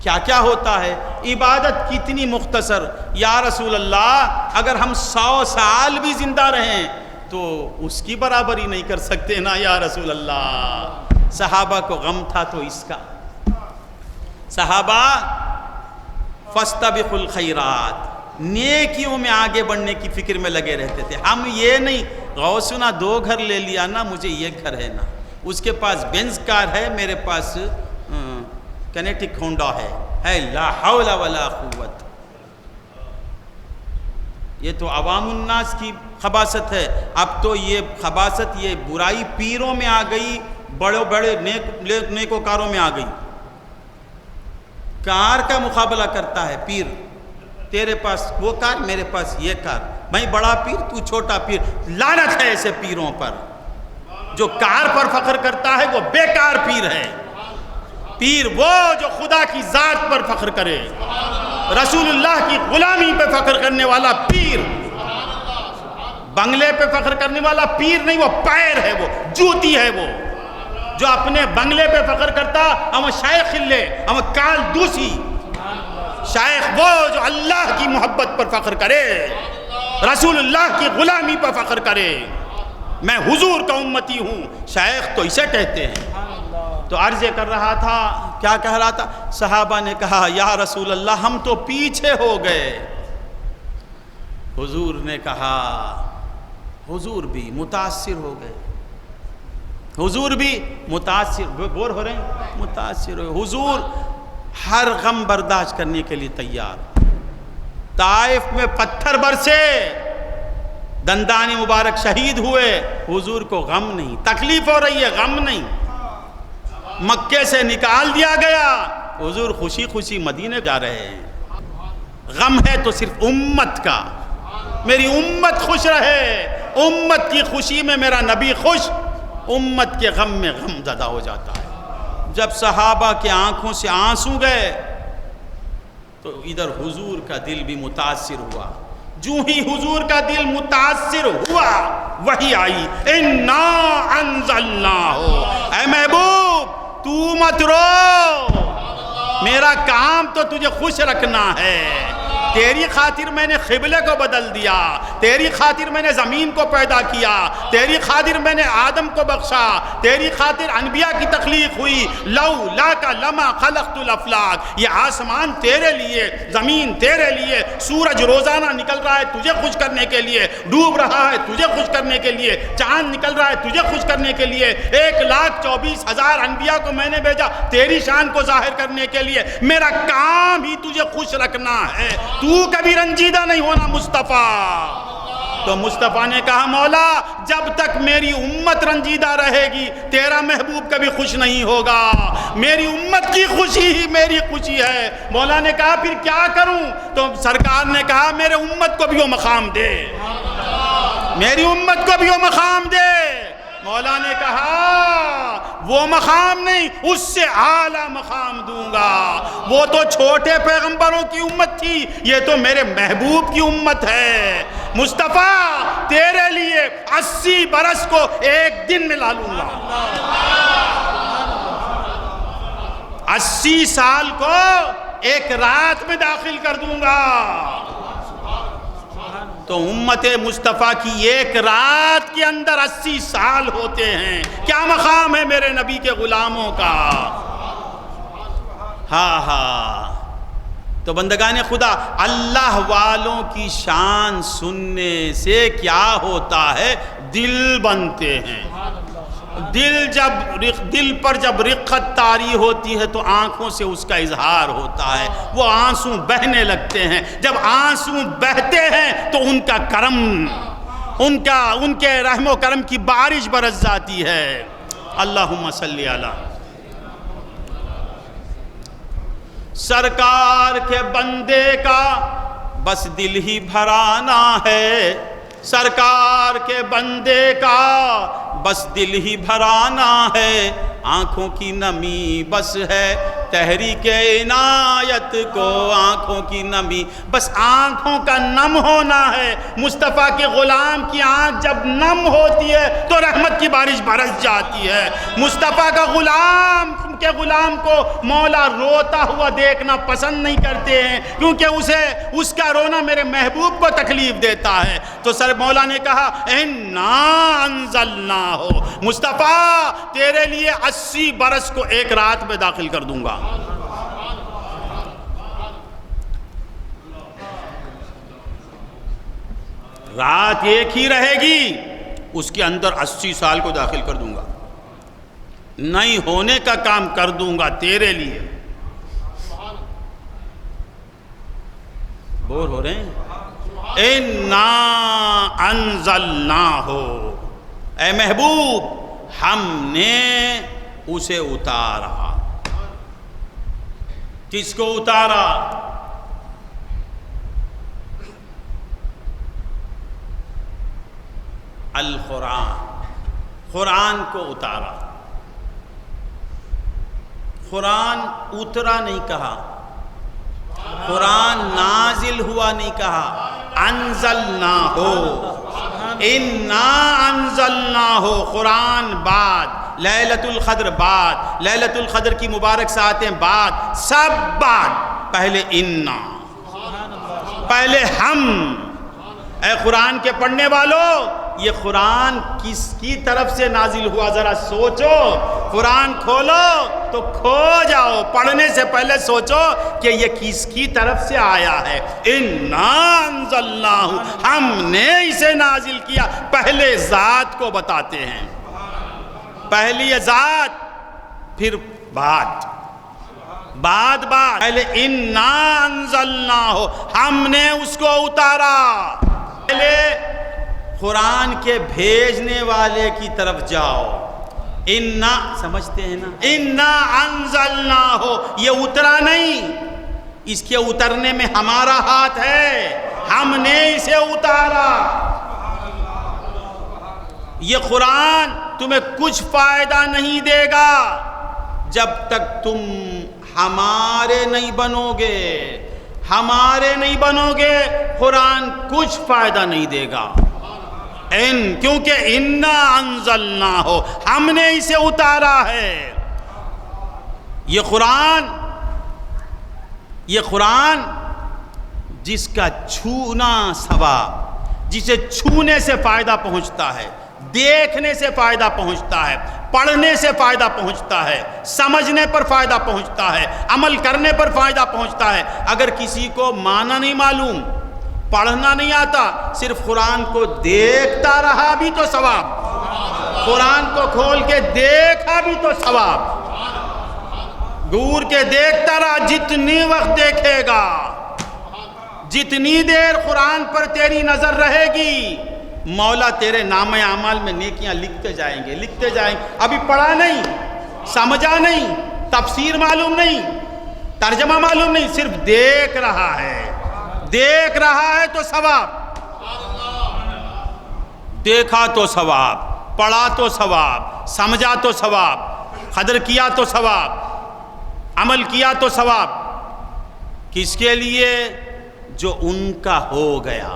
کیا کیا ہوتا ہے، عبادت کتنی مختصر۔ یا رسول اللہ اگر ہم 100 سال بھی زندہ رہیں تو اس کی برابری نہیں کر سکتے نا یا رسول اللہ۔ صحابہ کو غم تھا تو اس کا، صحابہ فاستبقوا الخیرات، نیکیوں میں آگے بڑھنے کی فکر میں لگے رہتے تھے۔ ہم یہ نہیں غوثنا 2 گھر لے لیا نا، مجھے یہ گھر ہے نا، اس کے پاس بینز کار ہے، میرے پاس کینیٹک ہونڈا ہے لا حول ولا قوت۔ یہ تو عوام الناس کی خباثت ہے، اب تو یہ خباثت، یہ برائی پیروں میں آ گئی، بڑے بڑے نیکوکاروں میں آ گئی۔ کار کا مقابلہ کرتا ہے پیر، تیرے پاس وہ کار، میرے پاس یہ کار، میں بڑا پیر تو چھوٹا پیر۔ لعنت ہے ایسے پیروں پر، جو کار پر فخر کرتا ہے وہ بیکار پیر ہے۔ پیر وہ جو خدا کی ذات پر فخر کرے، رسول اللہ کی غلامی پہ فخر کرنے والا پیر، بنگلے پہ فخر کرنے والا پیر نہیں، وہ پیر ہے، وہ جوتی ہے، وہ جو اپنے بنگلے پہ فخر کرتا ہم شیخ لے ہم کال دوسی شیخ، وہ جو اللہ کی محبت پر فخر کرے، رسول اللہ کی غلامی پر فخر کرے، میں حضور کا امتی ہوں، شیخ تو اسے کہتے ہیں۔ تو عرض کر رہا تھا، کیا کہہ رہا تھا؟ صحابہ نے کہا یا رسول اللہ ہم تو پیچھے ہو گئے۔ حضور نے کہا، حضور بھی متاثر ہو گئے، حضور بھی متاثر، بور ہو رہے ہیں، متاثر ہوئے۔ حضور ہر غم برداشت کرنے کے لیے تیار۔ طائف میں پتھر برسے، دندان مبارک شہید ہوئے، حضور کو غم نہیں، تکلیف ہو رہی ہے، غم نہیں۔ مکے سے نکال دیا گیا، حضور خوشی خوشی مدینے جا رہے ہیں۔ غم ہے تو صرف امت کا، میری امت خوش رہے، امت کی خوشی میں میرا نبی خوش، امت کے غم میں غم زدہ ہو جاتا ہے۔ جب صحابہ کے آنکھوں سے آنسو گئے تو ادھر حضور کا دل بھی متاثر ہوا۔ جو ہی حضور کا دل متاثر ہوا وحی آئی، اِنَّا أَنزَلْنَاهُ، اے محبوب تو مت رو، میرا کام تو تجھے خوش رکھنا ہے، تیری خاطر میں نے قبلے کو بدل دیا، تیری خاطر میں نے زمین کو پیدا کیا، تیری خاطر میں نے آدم کو بخشا، تیری خاطر انبیاء کی تخلیق ہوئی، لولاک لما خلقت الافلاک، یہ آسمان تیرے لیے، زمین تیرے لیے، سورج روزانہ نکل رہا ہے تجھے خوش کرنے کے لیے، ڈوب رہا ہے تجھے خوش کرنے کے لیے، چاند نکل رہا ہے تجھے خوش کرنے کے لیے، 1,24,000 انبیاء کو میں نے بھیجا تیری شان کو ظاہر کرنے کے لیے، میرا کام ہی تجھے خوش رکھنا ہے، تو کبھی رنجیدہ نہیں ہونا مصطفیٰ۔ تو مصطفیٰ نے کہا مولا جب تک میری امت رنجیدہ رہے گی تیرا محبوب کبھی خوش نہیں ہوگا، میری امت کی خوشی ہی میری خوشی ہے۔ مولا نے کہا پھر کیا کروں؟ تو سرکار نے کہا میرے امت کو بھی وہ مقام دے، میری امت کو بھی وہ مقام دے۔ مولا نے کہا وہ مقام نہیں، اس سے اعلیٰ مقام دوں گا، وہ تو چھوٹے پیغمبروں کی امت تھی، یہ تو میرے محبوب کی امت ہے۔ مصطفیٰ تیرے لیے 80 برس کو ایک دن میں لا لوں گا، 80 سال کو ایک رات میں داخل کر دوں گا۔ تو امت مصطفیٰ کی ایک رات کے اندر 80 سال ہوتے ہیں، کیا مقام ہے میرے نبی کے غلاموں کا۔ ہاں تو بندگان خدا، اللہ والوں کی شان سننے سے کیا ہوتا ہے؟ دل بنتے ہیں۔ دل پر جب رقت طاری ہوتی ہے تو آنکھوں سے اس کا اظہار ہوتا ہے، وہ آنسو بہنے لگتے ہیں۔ جب آنسو بہتے ہیں تو ان کا کرم، ان کے رحم و کرم کی بارش برس جاتی ہے۔ اللہم صلی علی سرکار کے بندے کا بس دل ہی بھرانا ہے، سرکار کے بندے کا بس دل ہی بھرانا ہے، آنکھوں کی نمی بس ہے تحریک عنایت کو، آنکھوں کی نمی بس آنکھوں کا نم ہونا ہے۔ مصطفیٰ کے غلام کی آنکھ جب نم ہوتی ہے تو رحمت کی بارش برس جاتی ہے۔ مصطفیٰ کا غلام کو مولا روتا ہوا دیکھنا پسند نہیں کرتے ہیں، کیونکہ اس کا رونا میرے محبوب کو تکلیف دیتا ہے۔ تو سر مولا نے کہا اِنَّا أَنزَلْنَاهُ، مصطفیٰ تیرے لیے 80 برس کو ایک رات میں داخل کر دوں گا۔ رات ایک ہی رہے گی، اس کے اندر 80 سال کو داخل کر دوں گا، نہیں ہونے کا کام کر دوں گا تیرے لیے۔ بور ہو رہے ہیں؟ اِنَّا أَنزَلْنَاهُ، اے محبوب ہم نے اسے اتارا۔ کس کو اتارا؟ قرآن کو اتارا۔ قرآن اترا نہیں کہا، قرآن نازل ہوا نہیں کہا، انزلناہ، انا انزلناہ، قرآن بعد، لیلۃ القدر بعد، لیلۃ القدر کی مبارک ساعتیں بعد، سب بعد، پہلے انا، پہلے ہم۔ اے قرآن کے پڑھنے والوں، یہ قرآن کس کی طرف سے نازل ہوا ذرا سوچو۔ قرآن کھولو تو کھو جاؤ، پڑھنے سے پہلے سوچو کہ یہ کس کی طرف سے آیا ہے۔ اِنَّا أَنزَلْنَاهُ، ہم نے اسے نازل کیا۔ پہلے ذات کو بتاتے ہیں، پہلی ذات پھر بعد، پہلے اِنَّا أَنزَلْنَاهُ، ہم نے اس کو اتارا۔ پہلے قرآن کے بھیجنے والے کی طرف جاؤ۔ اِنَّا، سمجھتے ہیں نا؟ اِنَّا أَنزَلْنَاهُ، یہ اترا نہیں، اس کے اترنے میں ہمارا ہاتھ ہے، ہم نے اسے اتارا۔ یہ قرآن تمہیں کچھ فائدہ نہیں دے گا جب تک تم ہمارے نہیں بنو گے، ہمارے نہیں بنو گے، قرآن کچھ فائدہ نہیں دے گا۔ کیونکہ اِنَّا أَنزَلْنَاهُ، ہم نے اسے اتارا ہے۔ یہ قرآن جس کا چھونا ثواب، جسے چھونے سے فائدہ پہنچتا ہے، دیکھنے سے فائدہ پہنچتا ہے، پڑھنے سے فائدہ پہنچتا ہے، سمجھنے پر فائدہ پہنچتا ہے، عمل کرنے پر فائدہ پہنچتا ہے۔ اگر کسی کو معنی نہیں معلوم، پڑھنا نہیں آتا، صرف قرآن کو دیکھتا رہا بھی تو ثواب، قرآن کو کھول کے دیکھا بھی تو ثواب، دور کے دیکھتا رہا، جتنی وقت دیکھے گا، جتنی دیر قرآن پر تیری نظر رہے گی، مولا تیرے نام اعمال میں نیکیاں لکھتے جائیں گے، لکھتے جائیں گے۔ ابھی پڑھا نہیں، سمجھا نہیں، تفسیر معلوم نہیں، ترجمہ معلوم نہیں، صرف دیکھ رہا ہے، دیکھ رہا ہے تو ثواب، دیکھا تو ثواب، پڑھا تو ثواب، سمجھا تو ثواب، قدر کیا تو ثواب، عمل کیا تو ثواب۔ کس کے لیے؟ جو ان کا ہو گیا،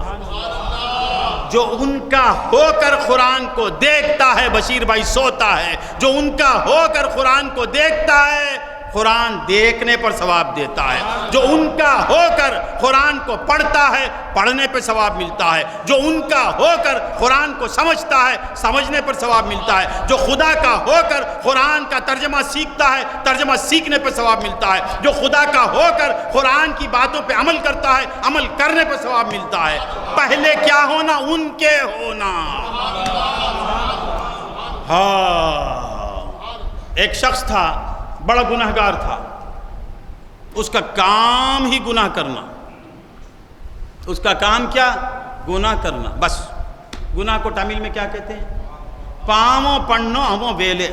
جو ان کا ہو کر قرآن کو دیکھتا ہے بشیر بھائی سوتا ہے، جو ان کا ہو کر قرآن کو دیکھتا ہے قرآن دیکھنے پر ثواب دیتا ہے، جو ان کا ہو کر قرآن کو پڑھتا ہے پڑھنے پہ ثواب ملتا ہے، جو ان کا ہو کر قرآن کو سمجھتا ہے سمجھنے پر ثواب ملتا ہے، جو خدا کا ہو کر قرآن کا ترجمہ سیکھتا ہے ترجمہ سیکھنے پہ ثواب ملتا ہے، جو خدا کا ہو کر قرآن کی باتوں پہ عمل کرتا ہے عمل کرنے پہ ثواب ملتا ہے۔ پہلے کیا ہونا؟ ان کے ہونا۔ ہاں، ایک شخص تھا بڑا گناہگار تھا، اس کا کام ہی گناہ کرنا، اس کا کام کیا؟ گناہ کرنا، بس۔ گناہ کو تامل میں کیا کہتے ہیں؟ پاموں پڑھنو ہموں ویلے۔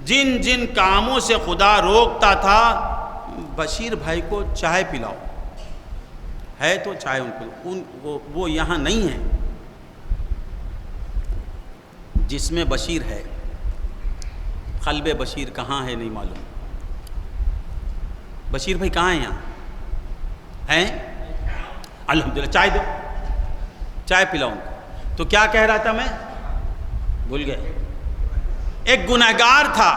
جن جن کاموں سے خدا روکتا تھا، بشیر بھائی کو چائے پلاؤ، ہے تو چائے ان کو، وہ یہاں نہیں ہے جس میں بشیر ہے، قلب بشیر کہاں ہے نہیں معلوم۔ بشیر بھائی کہاں ہیں؟ یہاں ہیں؟ الحمدللہ، چائے دو، چائے پلاؤں کو۔ تو کیا کہہ رہا تھا میں؟ بھول گئے۔ ایک گنہگار تھا،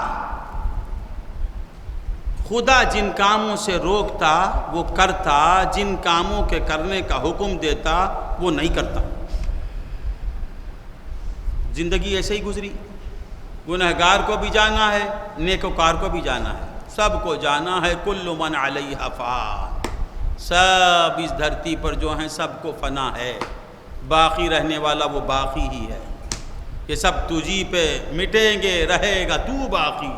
خدا جن کاموں سے روکتا وہ کرتا، جن کاموں کے کرنے کا حکم دیتا وہ نہیں کرتا۔ زندگی ایسے ہی گزری، گنہگار کو بھی جانا ہے نیکوکار کو بھی جانا ہے، سب کو جانا ہے۔ کل من علیہا فان، سب اس دھرتی پر جو ہیں سب کو فنا ہے، باقی رہنے والا وہ باقی ہی ہے۔ یہ سب تجھی پہ مٹیں گے، رہے گا تو باقی،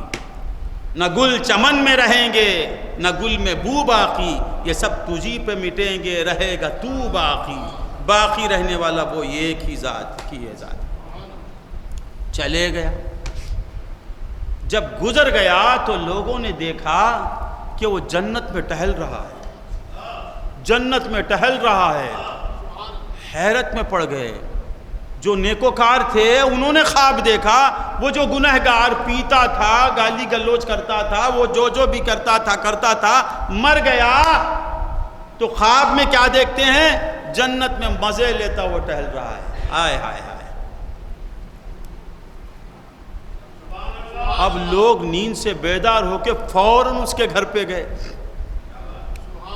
نہ گل چمن میں رہیں گے نہ گل میں بو باقی، یہ سب تجھی پہ مٹیں گے، رہے گا تو باقی، باقی رہنے والا وہ ایک ہی ذات کی ہے ذات۔ چلے گیا، جب گزر گیا تو لوگوں نے دیکھا کہ وہ جنت میں ٹہل رہا ہے، جنت میں ٹہل رہا ہے، حیرت میں پڑ گئے۔ جو نیکوکار تھے انہوں نے خواب دیکھا، وہ جو گنہگار پیتا تھا گالی گلوچ کرتا تھا، وہ جو بھی کرتا تھا مر گیا، تو خواب میں کیا دیکھتے ہیں؟ جنت میں مزے لیتا وہ ٹہل رہا ہے۔ ہائے ہائے ہائے، اب لوگ نیند سے بیدار ہو کے فوراً اس کے گھر پہ گئے،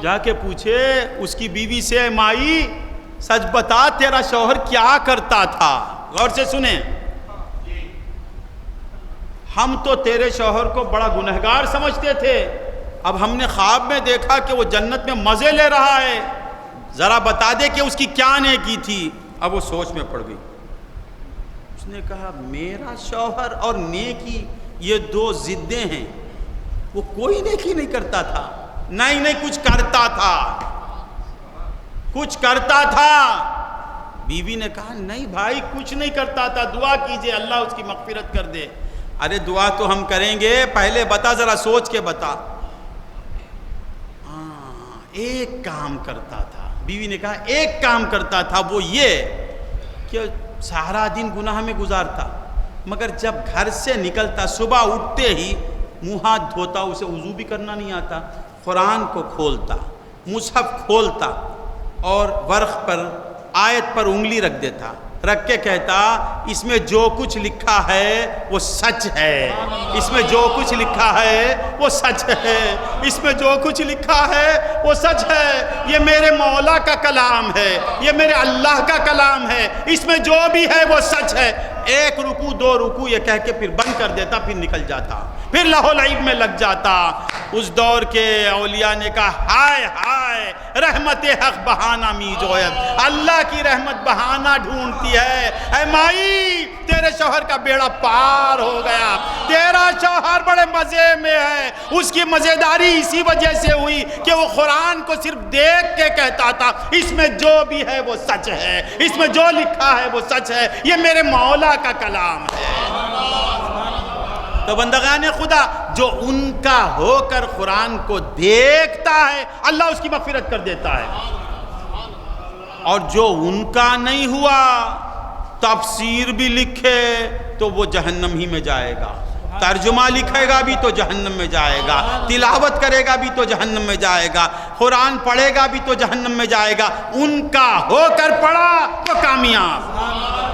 جا کے پوچھے اس کی بیوی سے، مائی سچ بتا تیرا شوہر کیا کرتا تھا؟ غور سے سنیں، ہم تو تیرے شوہر کو بڑا گنہگار سمجھتے تھے، اب ہم نے خواب میں دیکھا کہ وہ جنت میں مزے لے رہا ہے، ذرا بتا دے کہ اس کی کیا نیکی تھی۔ اب وہ سوچ میں پڑ گئی، اس نے کہا میرا شوہر اور نیکی یہ دو ضدیں ہیں، وہ کوئی نیکی نہیں کرتا تھا، نہیں کچھ کرتا تھا، کچھ کرتا تھا۔ بیوی نے کہا نہیں بھائی کچھ نہیں کرتا تھا، دعا کیجئے اللہ اس کی مغفرت کر دے۔ ارے دعا تو ہم کریں گے، پہلے بتا، ذرا سوچ کے بتا۔ ایک کام کرتا تھا، بیوی نے کہا ایک کام کرتا تھا، وہ یہ کہ سارا دن گناہ میں گزارتا، مگر جب گھر سے نکلتا صبح اٹھتے ہی منہ ہاتھ دھوتا، اسے وضو بھی کرنا نہیں آتا، قرآن کو کھولتا، مصحف کھولتا اور ورق پر آیت پر انگلی رکھ دیتا، رکھ کے کہتا اس میں جو کچھ لکھا ہے وہ سچ ہے، اس میں جو کچھ لکھا ہے وہ سچ ہے، اس میں جو کچھ لکھا ہے وہ سچ ہے، یہ میرے مولا کا کلام ہے، یہ میرے اللہ کا کلام ہے، اس میں جو بھی ہے وہ سچ ہے۔ ایک رکوع دو رکوع یہ کہہ کے پھر بند کر دیتا، پھر نکل جاتا، پھر لہو لعب میں لگ جاتا۔ اس دور کے اولیاء نے کہا ہائے ہائے رحمت حق بہانہ می جوید، اللہ کی رحمت بہانہ ڈھونڈتی ہے۔ اے مائی تیرے شوہر کا بیڑا پار ہو گیا، تیرا شوہر بڑے مزے میں ہے، اس کی مزیداری اسی وجہ سے ہوئی کہ وہ قرآن کو صرف دیکھ کے کہتا تھا اس میں جو بھی ہے وہ سچ ہے، اس میں جو لکھا ہے وہ سچ ہے، یہ میرے مولا کا کلام ہے۔ تو بندگان خدا جو ان کا ہو کر قرآن کو دیکھتا ہے اللہ اس کی مغفرت کر دیتا ہے، اور جو ان کا نہیں ہوا تفسیر بھی لکھے تو وہ جہنم ہی میں جائے گا۔ ترجمہ لکھے گا بھی تو جہنم میں جائے گا، تلاوت کرے گا بھی تو جہنم میں جائے گا، قرآن پڑھے گا بھی تو جہنم میں جائے گا، ان کا ہو کر پڑھا تو کامیاب۔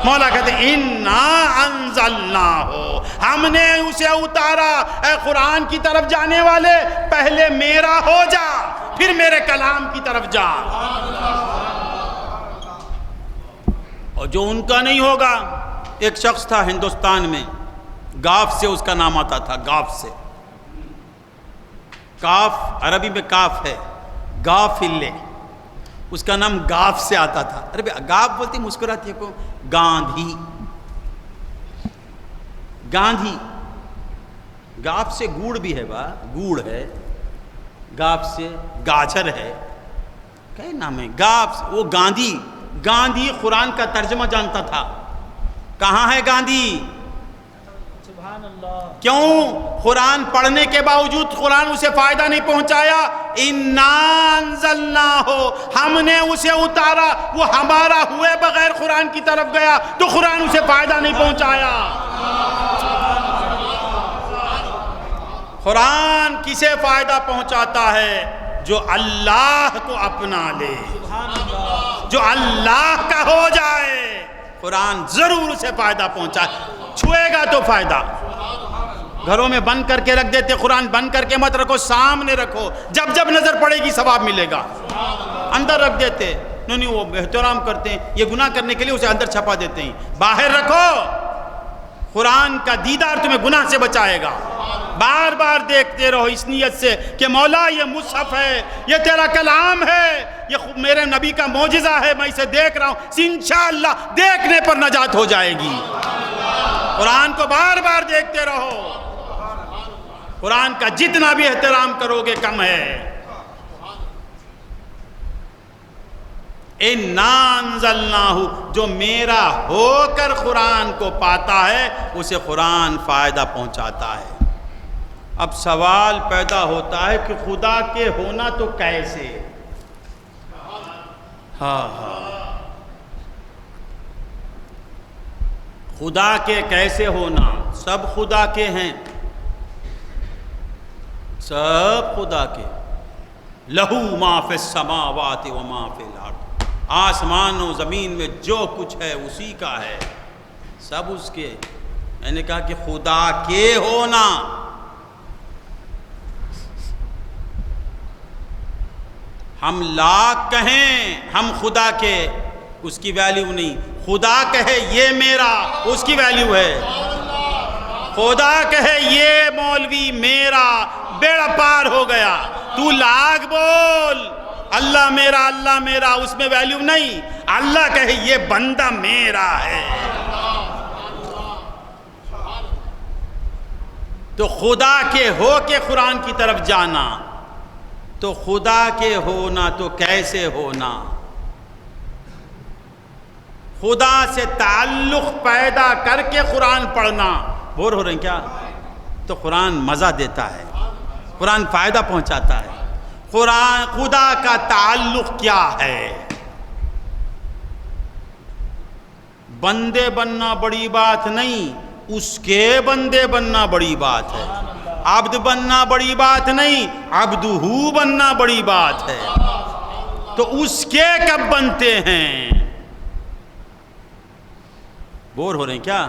مولا کہتے ہیں اِنَّا أَنزَلْنَاهُ، ہم نے اسے اتارا۔ اے قرآن کی طرف جانے والے، پہلے میرا ہو جا، پھر میرے کلام کی طرف جا۔ اور جو ان کا نہیں ہوگا، ایک شخص تھا ہندوستان میں، گاف سے اس کا نام آتا تھا، گاف سے، کاف عربی میں کاف ہے، گاف ہلے، اس کا نام گاف سے آتا تھا۔ عربی گاف بولتی مسکراتی ہے کو، گاندھی، گاندھی، گاف سے گوڑ بھی ہے، با گوڑ ہے، گاف سے گاجر ہے، کیا نام ہے گاف سے، وہ گاندھی۔ گاندھی قرآن کا ترجمہ جانتا تھا۔ کہاں ہے گاندھی؟ کیوں؟ قرآن پڑھنے کے باوجود قرآن اسے فائدہ نہیں پہنچایا۔ اِنَّا أَنزَلْنَاهُ، ہم نے اسے اتارا، وہ ہمارا ہوئے بغیر قرآن کی طرف گیا تو قرآن اسے فائدہ نہیں پہنچایا۔ قرآن کسے فائدہ پہنچاتا ہے؟ جو اللہ کو اپنا لے، جو اللہ کا ہو جائے، قرآن ضرور اسے فائدہ پہنچائے۔ چھوئے گا تو فائدہ۔ گھروں میں بند کر کے رکھ دیتے، قرآن بند کر کے مت رکھو، سامنے رکھو، جب جب نظر پڑے گی ثواب ملے گا۔ اندر رکھ دیتے، نہیں وہ احترام کرتے ہیں، یہ گناہ کرنے کے لیے اسے اندر چھپا دیتے ہیں۔ باہر رکھو، قرآن کا دیدار تمہیں گناہ سے بچائے گا۔ بار بار دیکھتے رہو اس نیت سے کہ مولا یہ مصحف ہے، یہ تیرا کلام ہے، یہ میرے نبی کا معجزہ ہے، میں اسے دیکھ رہا ہوں، انشاءاللہ دیکھنے پر نجات ہو جائے گی۔ قرآن کو بار بار دیکھتے رہو۔ قرآن کا جتنا بھی احترام کرو گے کم ہے۔ اِنَّا أَنزَلْنَاهُ، جو میرا ہو کر قرآن کو پاتا ہے اسے قرآن فائدہ پہنچاتا ہے۔ اب سوال پیدا ہوتا ہے کہ خدا کے ہونا تو کیسے؟ ہاں خدا کے کیسے ہونا؟ سب خدا کے ہیں، سب خدا کے۔ لہو ما فی السماوات و ما فی الارض، آسمان و زمین میں جو کچھ ہے اسی کا ہے، سب اس کے۔ میں نے کہا کہ خدا کے ہونا، ہم لاکھ کہیں ہم خدا کے، اس کی ویلیو نہیں۔ خدا کہے یہ میرا، اس کی ویلیو ہے۔ خدا کہے یہ مولوی میرا، بیڑا پار ہو گیا۔ تو لاکھ بول اللہ میرا، اللہ میرا، اس میں ویلیو نہیں۔ اللہ کہے یہ بندہ میرا ہے، تو خدا کے ہو کے قرآن کی طرف جانا، تو خدا کے ہونا تو کیسے ہونا؟ خدا سے تعلق پیدا کر کے قرآن پڑھنا۔ بور ہو رہے ہیں کیا؟ تو قرآن مزہ دیتا ہے، قرآن فائدہ پہنچاتا ہے۔ قرآن خدا کا تعلق کیا ہے؟ بندے بننا بڑی بات نہیں، اس کے بندے بننا بڑی بات ہے۔ عبد بننا بڑی بات نہیں، عبدہو بننا بڑی بات ہے۔ تو اس کے کب بنتے ہیں؟ بور ہو رہے ہیں کیا؟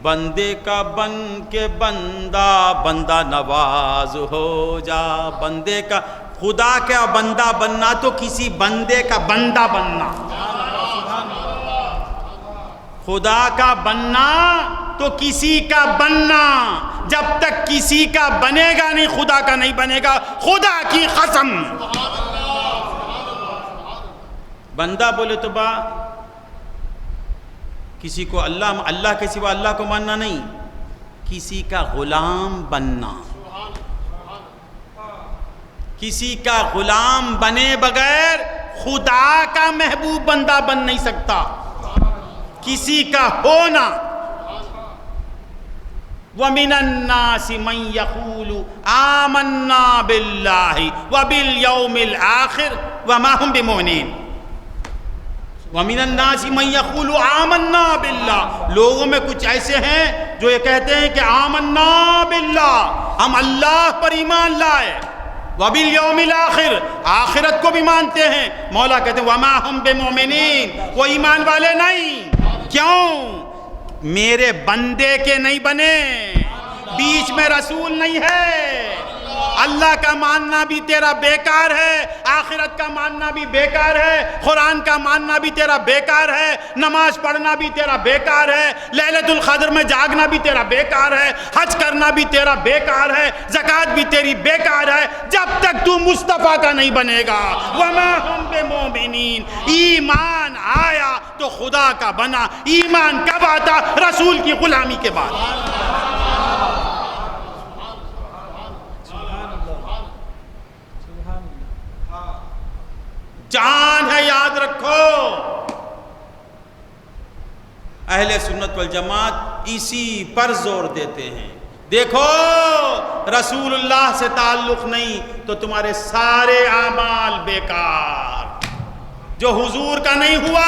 بندے کا بن کے بندہ، بندہ نواز ہو جا۔ بندے کا، خدا کا بندہ بننا تو کسی بندے کا بندہ بننا۔ خدا کا بننا تو کسی کا بننا، جب تک کسی کا بنے گا نہیں خدا کا نہیں بنے گا، خدا کی قسم۔ بندہ بولے تو با کسی کو اللہ کے سوا اللہ کو ماننا نہیں، کسی کا غلام بننا۔ کسی کا غلام بنے بغیر خدا کا محبوب بندہ بن نہیں سکتا۔ کسی کا ہونا۔ وَمِنَ النَّاسِ مَن يَقُولُ آمَنَّا بِاللَّهِ وَبِالْيَوْمِ الْآخِرِ وَمَا هُمْ بِمُؤْمِنِينَ۔ وَمِنَ النَّاسِ مَن يَقُولُ آمَنَّا بِاللَّهِ، لوگوں میں کچھ ایسے ہیں جو یہ کہتے ہیں کہ آمنا باللہ، ہم اللہ پر ایمان لائے، وَبِالْيَوْمِ الْآخِرِ، آخرت کو بھی مانتے ہیں۔ مولا کہتے ہیں وَمَا هُمْ بِمُؤْمِنِينَ، وہ ایمان والے نہیں۔ کیوں؟ میرے بندے کے نہیں بنے، بیچ میں رسول نہیں ہے۔ اللہ کا ماننا بھی تیرا بیکار ہے، آخرت کا ماننا بھی بیکار ہے، قرآن کا ماننا بھی تیرا بیکار ہے، نماز پڑھنا بھی تیرا بیکار ہے، لیلۃ القدر میں جاگنا بھی تیرا بیکار ہے، حج کرنا بھی تیرا بیکار ہے، زکوٰۃ بھی تیری بیکار ہے، جب تک تو مصطفیٰ کا نہیں بنے گا۔ وما ہم بمؤمنین، ایمان آیا تو خدا کا بنا۔ ایمان کب آتا؟ رسول کی غلامی کے بعد۔ جان ہے، یاد رکھو۔ اہل سنت والجماعت اسی پر زور دیتے ہیں۔ دیکھو رسول اللہ سے تعلق نہیں تو تمہارے سارے اعمال بیکار۔ جو حضور کا نہیں ہوا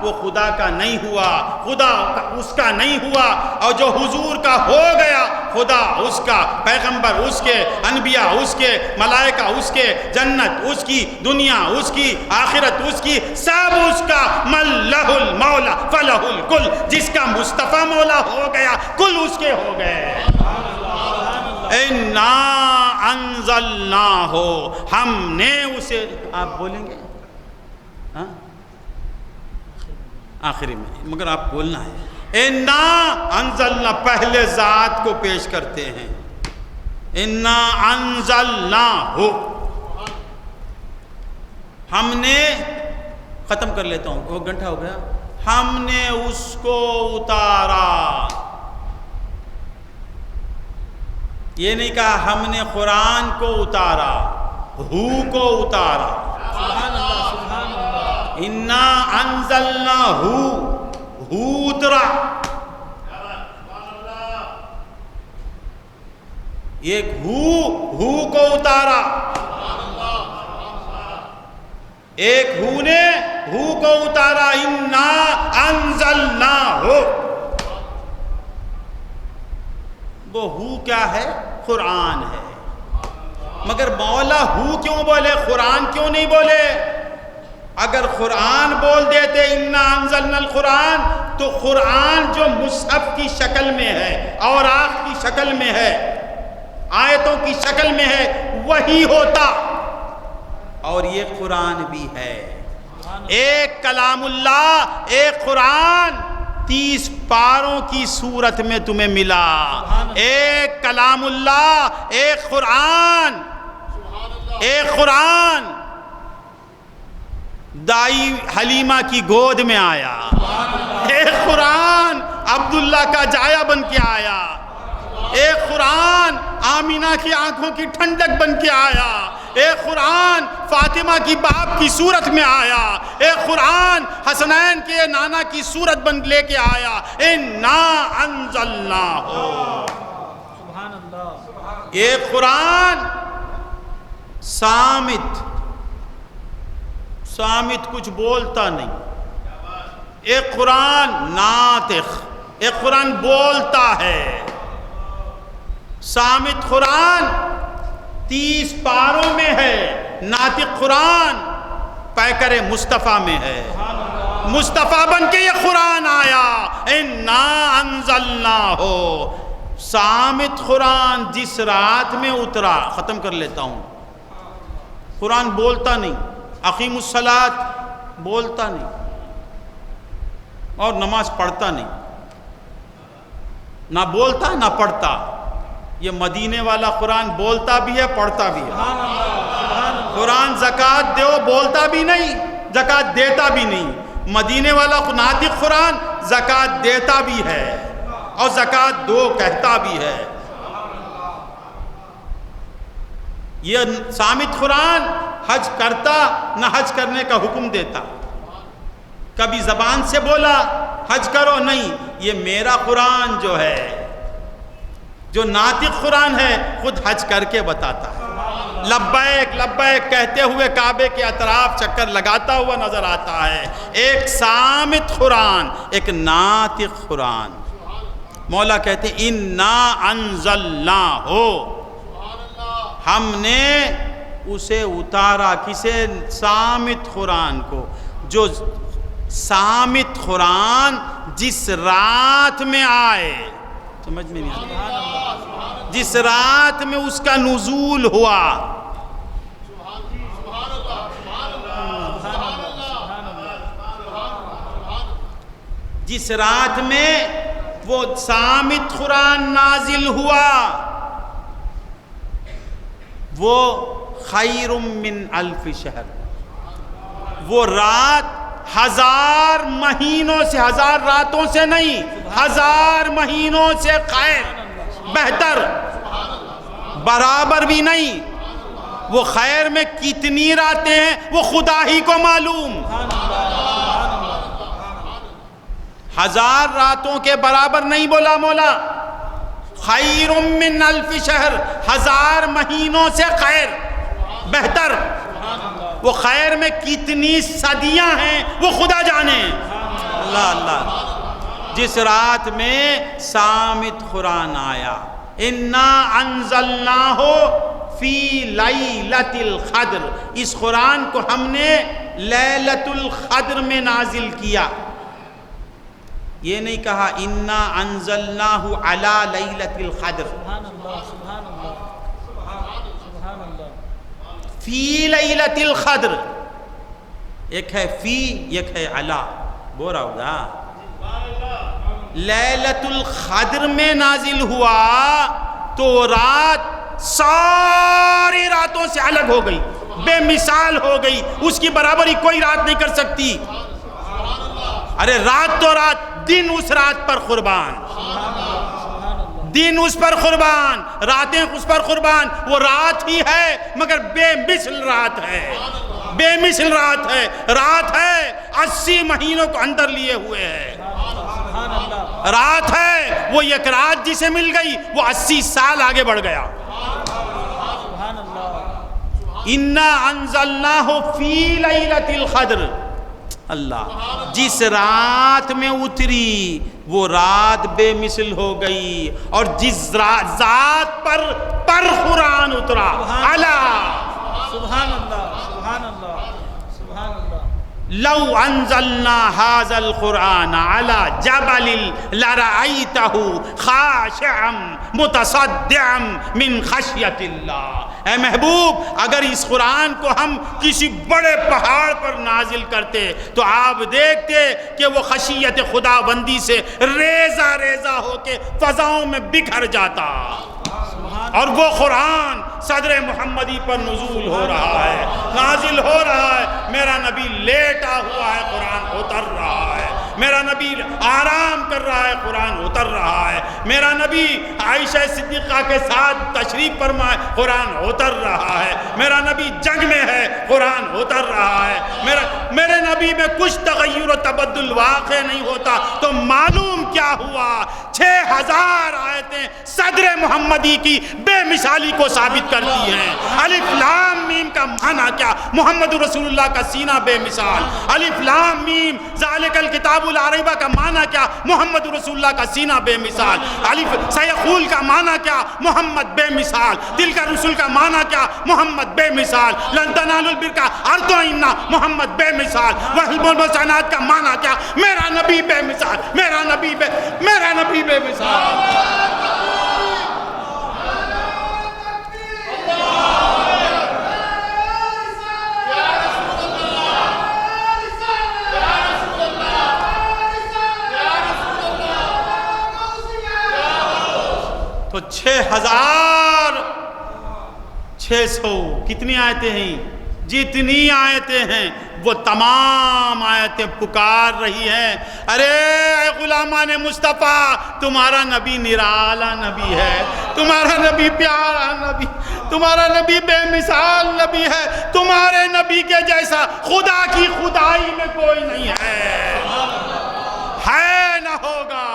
وہ خدا کا نہیں ہوا، خدا اس کا نہیں ہوا، اور جو حضور کا ہو گیا خدا اس کا، پیغمبر اس کے، انبیاء اس کے، ملائکہ اس کے، جنت اس کی، دنیا اس کی، آخرت اس کی، سب اس کا۔ من لہ المولا فلہ الکل، جس کا مصطفیٰ مولا ہو گیا کل اس کے ہو گئے۔ اِنَّا أَنزَلْنَاهُ، ہم نے اسے، آپ بولیں گے آخری میں، مگر آپ بولنا ہے۔ اِنَّا أَنزَلْنَا، پہلے ذات کو پیش کرتے ہیں۔ اِنَّا أَنزَلْنَاهُ، ہم نے، ختم کر لیتا ہوں، وہ گھنٹہ ہو گیا، ہم نے اس کو اتارا۔ یہ نہیں کہا ہم نے قرآن کو اتارا، ہو کو اتارا۔ اِنَّا أَنزَلْنَاهُ، ہو اترا۔ ایک ہو کو اتارا، ایک ہو نے ہو کو اتارا۔ اِنَّا أَنزَلْنَاهُ، وہ ہو کیا ہے؟ قرآن ہے۔ مگر مولا ہو کیوں بولے، قرآن کیوں نہیں بولے؟ اگر قرآن بول دیتے اِنَّا أَنزَلْنَا الْقُرْآن، تو قرآن جو مصحف کی شکل میں ہے، اوراق کی شکل میں ہے، آیتوں کی شکل میں ہے، وہی ہوتا۔ اور یہ قرآن بھی ہے، ایک کلام اللہ، ایک قرآن 30 پاروں کی صورت میں تمہیں ملا۔ ایک کلام اللہ، ایک قرآن، ایک قرآن دائی حلیمہ کی گود میں آیا، ایک قرآن عبداللہ کا جایا بن کے آیا، ایک قرآن آمینہ کی آنکھوں کی ٹھنڈک بن کے آیا، ایک قرآن فاطمہ کی باپ کی صورت میں آیا، ایک قرآن حسنین کے نانا کی صورت بن لے کے آیا۔ اِنَّا أَنزَلْنَاهُ، ایک قرآن صامت کچھ بولتا نہیں، ایک قرآن ناطق، ایک قرآن بولتا ہے۔ صامت قرآن 30 پاروں میں ہے، ناطق قرآن پیکر مصطفیٰ میں ہے۔ مصطفیٰ بن کے یہ قرآن آیا۔ اِنَّا أَنزَلْنَاهُ، صامت قرآن جس رات میں اترا، ختم کر لیتا ہوں، قرآن بولتا نہیں، اقیم الصلاۃ بولتا نہیں، اور نماز پڑھتا نہیں، نہ بولتا نہ پڑھتا۔ یہ مدینے والا قرآن بولتا بھی ہے، پڑھتا بھی ہے۔ قرآن زکوٰۃ دو بولتا بھی نہیں، زکوٰۃ دیتا بھی نہیں۔ مدینے والا ناطق قرآن زکوٰۃ دیتا بھی ہے اور زکوٰۃ دو کہتا بھی ہے۔ یہ صامت قرآن حج کرتا نہ حج کرنے کا حکم دیتا، کبھی زبان سے بولا حج کرو نہیں۔ یہ میرا قرآن جو ہے، جو ناطق قرآن ہے، خود حج کر کے بتاتا ہے۔ لبیک لبیک کہتے ہوئے کعبے کے اطراف چکر لگاتا ہوا نظر آتا ہے. ایک صامت قرآن، ایک ناطق قرآن. مولا کہتے ہیں اِنَّا أَنزَلْنَاهُ، ہم نے اسے اتارا. کسے؟ صامت قرآن کو. جو صامت قرآن جس رات میں آئے، سمجھ میں نہیں آتا، جس رات میں اس کا نزول ہوا. جس رات میں وہ صامت قرآن نازل ہوا، وہ خیر من الف شہر. وہ رات 1000 مہینوں سے، 1000 راتوں سے نہیں، 1000 مہینوں سے خیر، بہتر، برابر بھی نہیں. وہ خیر میں کتنی راتیں ہیں وہ خدا ہی کو معلوم. 1000 راتوں کے برابر نہیں بولا مولا. خیر من الف شہر، 1000 مہینوں سے خیر، بہتر. وہ خیر میں کتنی صدیاں ہیں وہ خدا جانے. اللہ اللہ. جس رات میں صامت قرآن آیا، اِنَّا أَنزَلْنَاهُ فِي لَيْلَةِ الْقَدْر، اس قرآن کو ہم نے لیلۃ القدر میں نازل کیا. یہ نہیں کہا اِنَّا أَنزَلْنَاهُ عَلَى لَيْلَةِ الْقَدْر. فی لیلۃ القدر، ایک ہے فی، ایک ہے علا. بورا ہوگا. لیلۃ القدر میں نازل ہوا تو رات ساری راتوں سے الگ ہو گئی، بے مثال ہو گئی. اس کی برابری کوئی رات نہیں کر سکتی. ارے رات تو رات، دن اس رات پر قربان، دن اس پر قربان، راتیں اس پر قربان. وہ رات ہی ہے مگر بے مثل رات ہے، بے مثل رات ہے. رات ہے 80 مہینوں کو اندر لیے ہوئے ہے. رات ہے وہ ایک رات جسے مل گئی وہ 80 سال آگے بڑھ گیا. اِنَّا أَنزَلْنَاهُ فِي لَيْلَةِ الْقَدْر. اللہ جس رات میں اتری وہ رات بے مثل ہو گئی. اور جس ذات پر قرآن اترا، اللہ سبحان اللہ، سبحان اللہ، سبحان اللہ. لو انزلنا هذا القرآن على جبل لرأيته خاشعا متصدعا من خشیت اللہ. اے محبوب، اگر اس قرآن کو ہم کسی بڑے پہاڑ پر نازل کرتے تو آپ دیکھتے کہ وہ خشیت خدا بندی سے ریزہ ریزہ ہو کے فضاؤں میں بکھر جاتا. اور وہ قرآن صدر محمدی پر نزول ہو رہا ہے، نازل ہو رہا ہے. میرا نبی لیٹا ہوا ہے، قرآن اتر رہا ہے. میرا نبی آرام کر رہا ہے، قرآن اتر رہا ہے. میرا نبی عائشہ صدیقہ کے ساتھ تشریف فرمائے، قرآن اتر رہا ہے. میرا نبی جنگ میں ہے، قرآن اتر رہا ہے. میرے نبی میں کچھ تغیر و تبدل واقع نہیں ہوتا تو معلوم کیا ہوا؟ 6000 آیتیں صدر محمدی کی بے مثالی کو ثابت کرتی ہیں. الف لام میم کا معنی کیا؟ محمد رسول اللہ کا سینہ بے مثال. الف لام میم ذالک الکتاب لا ریب کا معنی کیا؟ محمد رسول اللہ کا سینہ بے مثال. الف سیقول کا معنی کیا؟ محمد بے مثال. دل کا رسول کا معنی کیا؟ محمد بے مثال. لن تنالوا البر کا ارضنا محمد بے مثال. والمحصنات کا معنی کیا؟ میرا نبی بے مثال، میرا نبی بے مثال. تو 6600 کتنی آیتیں ہیں؟ جتنی آیتیں ہیں وہ تمام آیتیں پکار رہی ہیں، ارے اے غلامان مصطفیٰ، تمہارا نبی نرالا نبی ہے، تمہارا نبی پیارا نبی، تمہارا نبی بے مثال نبی ہے. تمہارے نبی کے جیسا خدا کی خدائی میں کوئی نہیں ہے نہ ہوگا.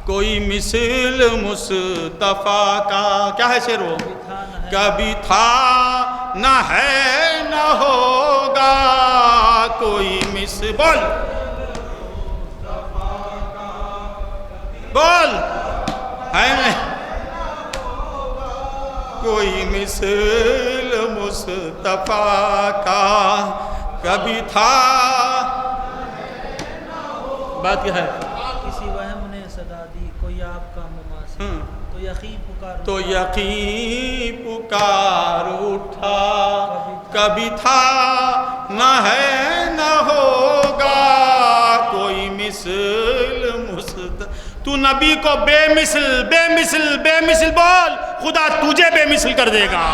کوئی مثل مصطفیٰ کا، کیا ہے شعر وہ؟ کبھی تھا نہ ہے نہ ہوگا کوئی مثل بول بول ہے کوئی مثل مصطفیٰ کا کبھی تھا بات کیا ہے کسی وہم نے صدا دی کوئی آپ کا مماثل تو یقین پکار تو یقین پکار اٹھا کبھی تھا نہ ہے نہ ہوگا کوئی مثل مصطفیٰ تو نبی کو بے مثل بے مثل بے مثل بول خدا تجھے بے مثل کر دے گا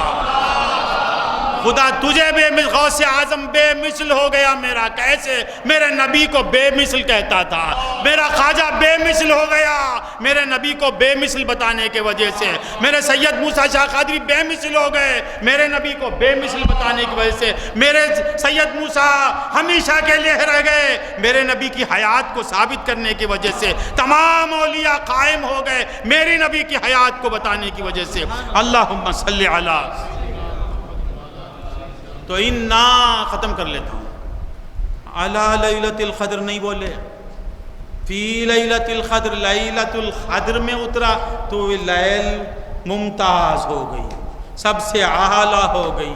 خدا تجھے بے مثل غوث اعظم بے مثل ہو گیا میرا کیسے میرے نبی کو بے مثل کہتا تھا میرا خواجہ بے مثل ہو گیا میرے نبی کو بے مثل بتانے کے وجہ سے میرے سید موسیٰ شاہ قادری بے مثل ہو گئے میرے نبی کو بے مثل بتانے کی وجہ سے میرے سید موسیٰ ہمیشہ کے لیے رہ گئے میرے نبی کی حیات کو ثابت کرنے کی وجہ سے تمام اولیاء قائم ہو گئے میری نبی کی حیات کو بتانے کی وجہ سے اللہم صلی علی تو انا ختم کر لیتا ہوں علی لیلۃ القدر نہیں بولے فی لیلۃ القدر لیلۃ القدر میں اترا تو لیل ممتاز ہو گئی سب سے اعلیٰ ہو گئی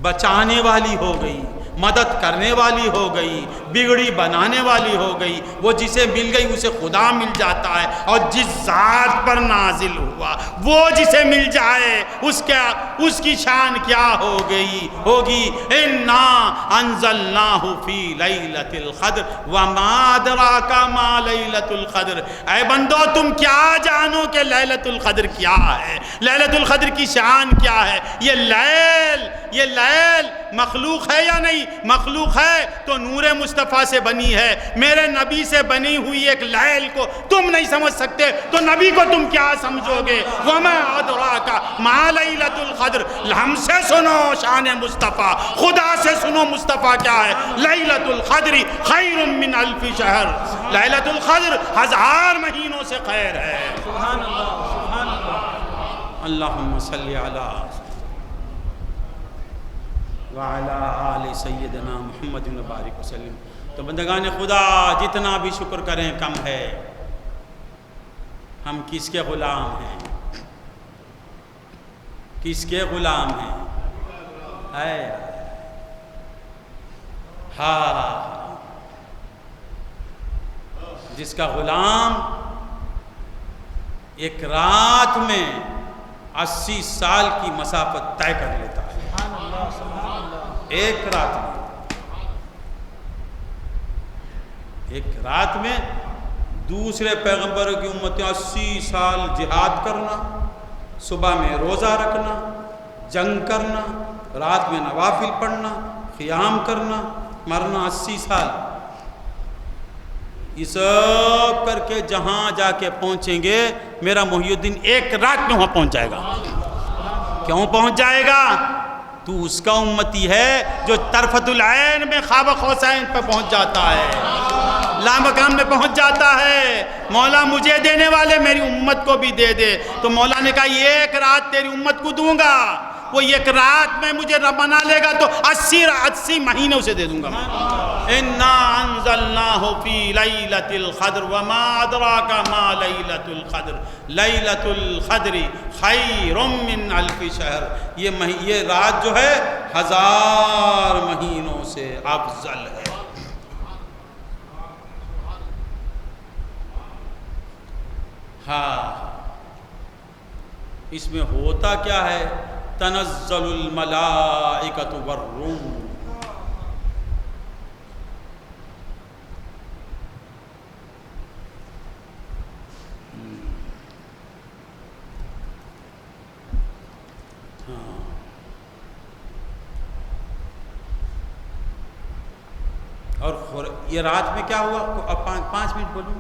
بچانے والی ہو گئی مدد کرنے والی ہو گئی بگڑی بنانے والی ہو گئی وہ جسے مل گئی اسے خدا مل جاتا ہے اور جس ذات پر نازل ہوا وہ جسے مل جائے اس کی شان کیا ہوگی انا انزلناہ فی لیلۃ القدر وما ادراک ما لیلۃ القدر اے بندو تم کیا جانو کہ لیلۃ القدر کیا ہے لیلۃ القدر کی شان کیا ہے یہ لیل مخلوق ہے یا نہیں مخلوق ہے تو نور مصطفیٰ سے بنی ہے میرے نبی سے بنی ہوئی ایک لیل کو تم نہیں سمجھ سکتے تو نبی کو تم کیا سمجھو گے وما ادراک ما لیلۃ القدر ہم سے سنو شان مصطفیٰ خدا سے سنو مصطفیٰ کیا ہے لیلۃ القدر خیر من الف شہر لیلۃ القدر 1000 مہینوں سے خیر ہے سبحان اللہ سبحان اللہ اللہم صلی علی وعلی آل سیدنا محمد مبارک وسلم تو بندگان خدا جتنا بھی شکر کریں کم ہے ہم کس کے غلام ہیں کس کے غلام ہیں ہاں جس کا غلام ایک رات میں 80 سال کی مسافت طے کر لیتا ہے سبحان اللہ سبحان اللہ ایک رات میں دوسرے پیغمبروں کی امتیں 80 سال جہاد کرنا صبح میں روزہ رکھنا جنگ کرنا رات میں نوافل پڑھنا قیام کرنا مرنا 80 سال یہ سب کر کے جہاں جا کے پہنچیں گے میرا محی الدین ایک رات میں وہاں پہنچ جائے گا کیوں پہنچ جائے گا تو اس کا امتی ہے جو طرفت العین میں خواب قوسین پہ پہنچ جاتا ہے لامقام میں پہنچ جاتا ہے مولا مجھے دینے والے میری امت کو بھی دے دے تو مولا نے کہا یہ ایک رات تیری امت کو دوں گا وہ ایک رات میں مجھے بنا لے گا تو 80 مہینے اسے دے دوں گا انا انزلناہ فی لیلۃ القدر وما ادراک ما لیلۃ القدر لیلۃ القدر خیر من الف شہر یہ رات جو ہے 1000 مہینوں سے افضل ہے ہاں اس میں ہوتا کیا ہے تنزل الملائکۃ والروح اور یہ رات میں کیا ہوا اب 5 منٹ بولوں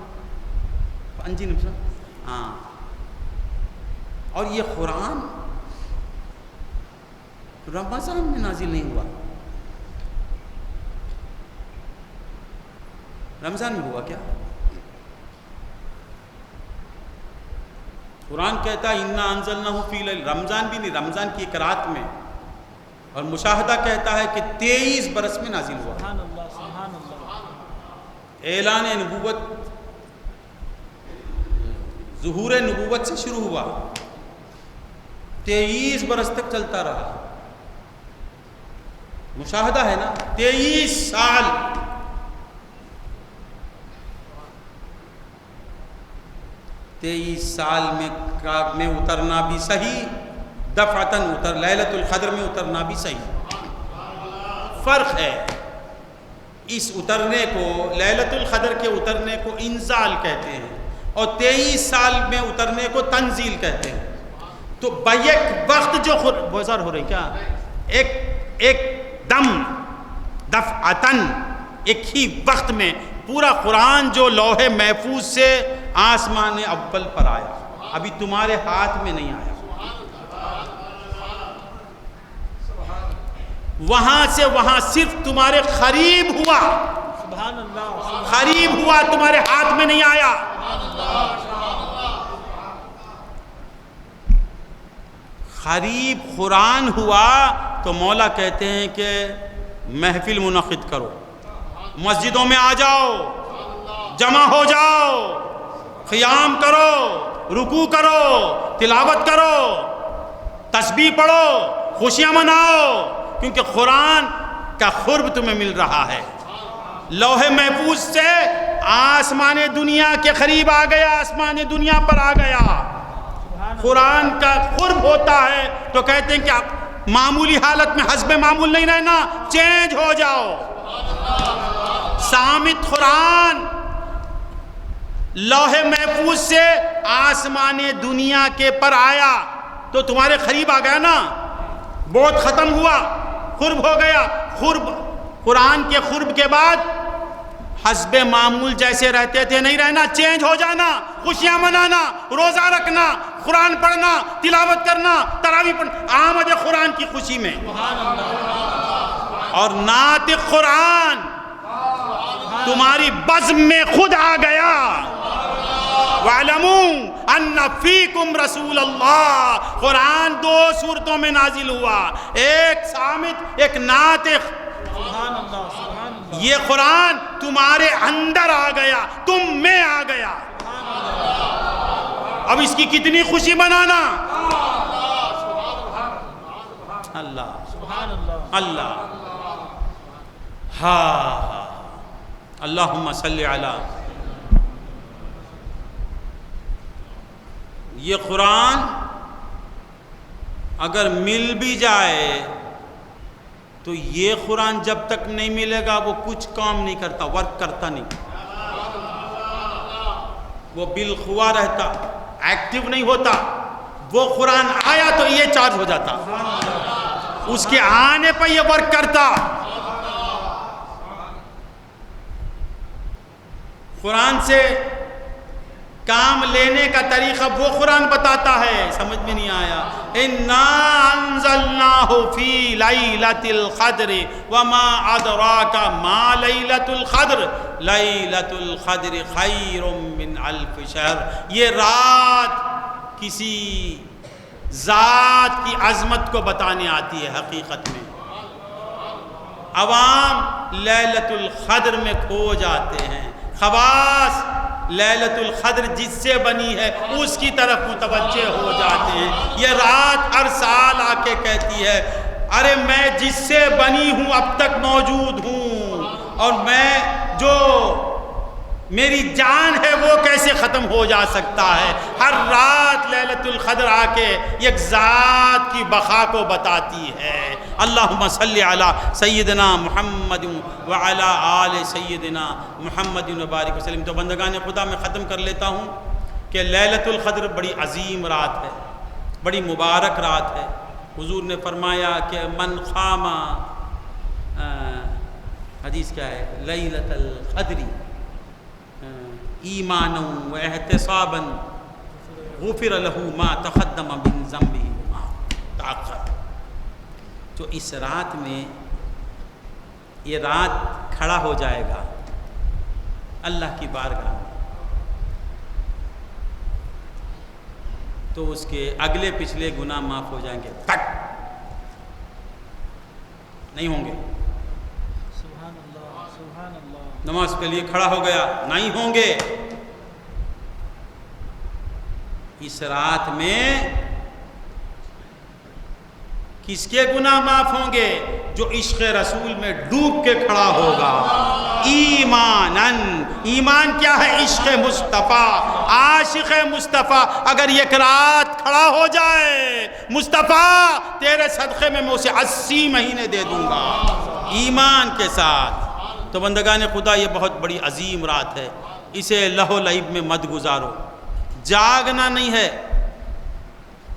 5 نمبر ہاں اور یہ قرآن رمضان میں نازل نہیں ہوا رمضان میں ہوا کیا قرآن کہتا ہے انا انزلناہ فی لیل، رمضان بھی نہیں، رمضان کی ایک رات میں، اور مشاہدہ کہتا ہے کہ 23 برس میں نازل ہوا۔ سبحان اللہ، سبحان اللہ۔ اعلان نبوت، ظہور نبوت سے شروع ہوا، 23 برس تک چلتا رہا۔ مشاہدہ ہے نا، 23 سال۔ تیئیس سال میں اترنا بھی صحیح، دفعتاً لیلۃ القدر میں اترنا بھی صحیح، فرق ہے۔ اس اترنے کو، لیلۃ القدر کے اترنے کو انزال کہتے ہیں، اور 23 سال میں اترنے کو تنزیل کہتے ہیں۔ تو بیک وقت جو بازار ہو رہی کیا، ایک دم، دفعتاً، ایک ہی وقت میں پورا قرآن جو لوح محفوظ سے آسمان اول پر آیا، ابھی تمہارے ہاتھ میں نہیں آیا، وہاں سے وہاں صرف تمہارے قریب ہوا، سبحان اللہ، قریب ہوا، تمہارے ہاتھ میں نہیں آیا۔ قریب قرآن ہوا تو مولا کہتے ہیں کہ محفل منعقد کرو، مسجدوں میں آ جاؤ، جمع ہو جاؤ، قیام کرو، رکوع کرو، تلاوت کرو، تسبیح پڑھو، خوشیاں مناؤ، کیونکہ قرآن کا قرب تمہیں مل رہا ہے۔ لوح محفوظ سے آسمان دنیا کے قریب آ گیا، آسمان دنیا پر آ گیا۔ قرآن کا قرب ہوتا ہے تو کہتے ہیں کہ آپ معمولی حالت میں حسب معمول نہیں رہنا، چینج ہو جاؤ۔ صامت قرآن لوح محفوظ سے آسمان دنیا کے پر آیا تو تمہارے قریب آ گیا نا، بہت ختم ہوا، قرب ہو گیا۔ قرب، قرآن کے قرب کے بعد حسب معمول جیسے رہتے تھے نہیں رہنا، چینج ہو جانا، خوشیاں منانا، روزہ رکھنا، قرآن پڑھنا، تلاوت کرنا، تراویح پڑھنا، آمد قرآن کی خوشی میں۔ اور ناطق قرآن تمہاری بزم میں خود آ گیا۔ وَاعْلَمُوا أَنَّ فِيكُمْ رَسُولَ اللَّهِ، قرآن 2 صورتوں میں نازل ہوا، ایک صامت، ایک ناطق۔ سبحان اللہ، سبحان اللہ۔ یہ قرآن تمہارے اندر آ گیا، تم میں آ گیا۔ اب اس کی کتنی خوشی منانا۔ اللہ، سبحان اللہ، اللہ، ہاں، اللہم صلی علی۔ یہ قرآن اگر مل بھی جائے تو یہ قرآن جب تک نہیں ملے گا وہ کچھ کام نہیں کرتا، ورک کرتا نہیں، وہ بالخوا رہتا، ایکٹیو نہیں ہوتا۔ وہ قرآن آیا تو یہ چارج ہو جاتا، اس کے آنے پر یہ ورک کرتا۔ قرآن سے کام لینے کا طریقہ وہ قرآن بتاتا ہے، سمجھ میں نہیں آیا۔ اِنَّا أَنزَلْنَاهُ فِي لَيْلَةِ الْقَدْرِ وَمَا أَدْرَاكَ مَا لَيْلَةُ الْقَدْرِ لَيْلَةُ الْقَدْرِ خَيْرٌ مِّنْ أَلْفِ شَهْرٍ۔ یہ رات کسی ذات کی عظمت کو بتانے آتی ہے۔ حقیقت میں عوام لیلۃ القدر میں کھو جاتے ہیں، خواص لیلۃ القدر جس سے بنی ہے اس کی طرف متوجہ ہو جاتے ہیں۔ یہ رات ہر سال آ کے کہتی ہے ارے میں جس سے بنی ہوں اب تک موجود ہوں، اور میں جو میری جان ہے وہ کیسے ختم ہو جا سکتا ہے۔ ہر رات لیلۃ القدر آ کے ایک ذات کی بقا کو بتاتی ہے۔ اللہم صلی علی سیدنا محمد وعلی آل سیدنا محمد وبارک وسلم۔ تو بندگان خدا میں ختم کر لیتا ہوں کہ لیلۃ القدر بڑی عظیم رات ہے، بڑی مبارک رات ہے۔ حضور نے فرمایا کہ من قام، حدیث کیا ہے، لیلۃ القدر ایمانا و احتسابا غفر له ما تقدم من ذنبه وما تأخر۔ تو اس رات میں یہ رات کھڑا ہو جائے گا اللہ کی بارگاہ میں، تو اس کے اگلے پچھلے گناہ معاف ہو جائیں گے. تک نہیں ہوں گے. سبحان اللہ سبحان اللہ. نماز کے لیے کھڑا ہو گیا, نہیں ہوں گے. اس رات میں کس کے گناہ معاف ہوں گے؟ جو عشق رسول میں ڈوب کے کھڑا ہوگا. ایمان کیا ہے؟ عشق مصطفیٰ, عاشق مصطفیٰ. اگر ایک رات کھڑا ہو جائے, مصطفیٰ تیرے صدقے میں اسے 80 مہینے دے دوں گا, ایمان کے ساتھ. تو بندگان خدا, یہ بہت بڑی عظیم رات ہے, اسے لہو لعب میں مت گزارو. جاگنا نہیں ہے,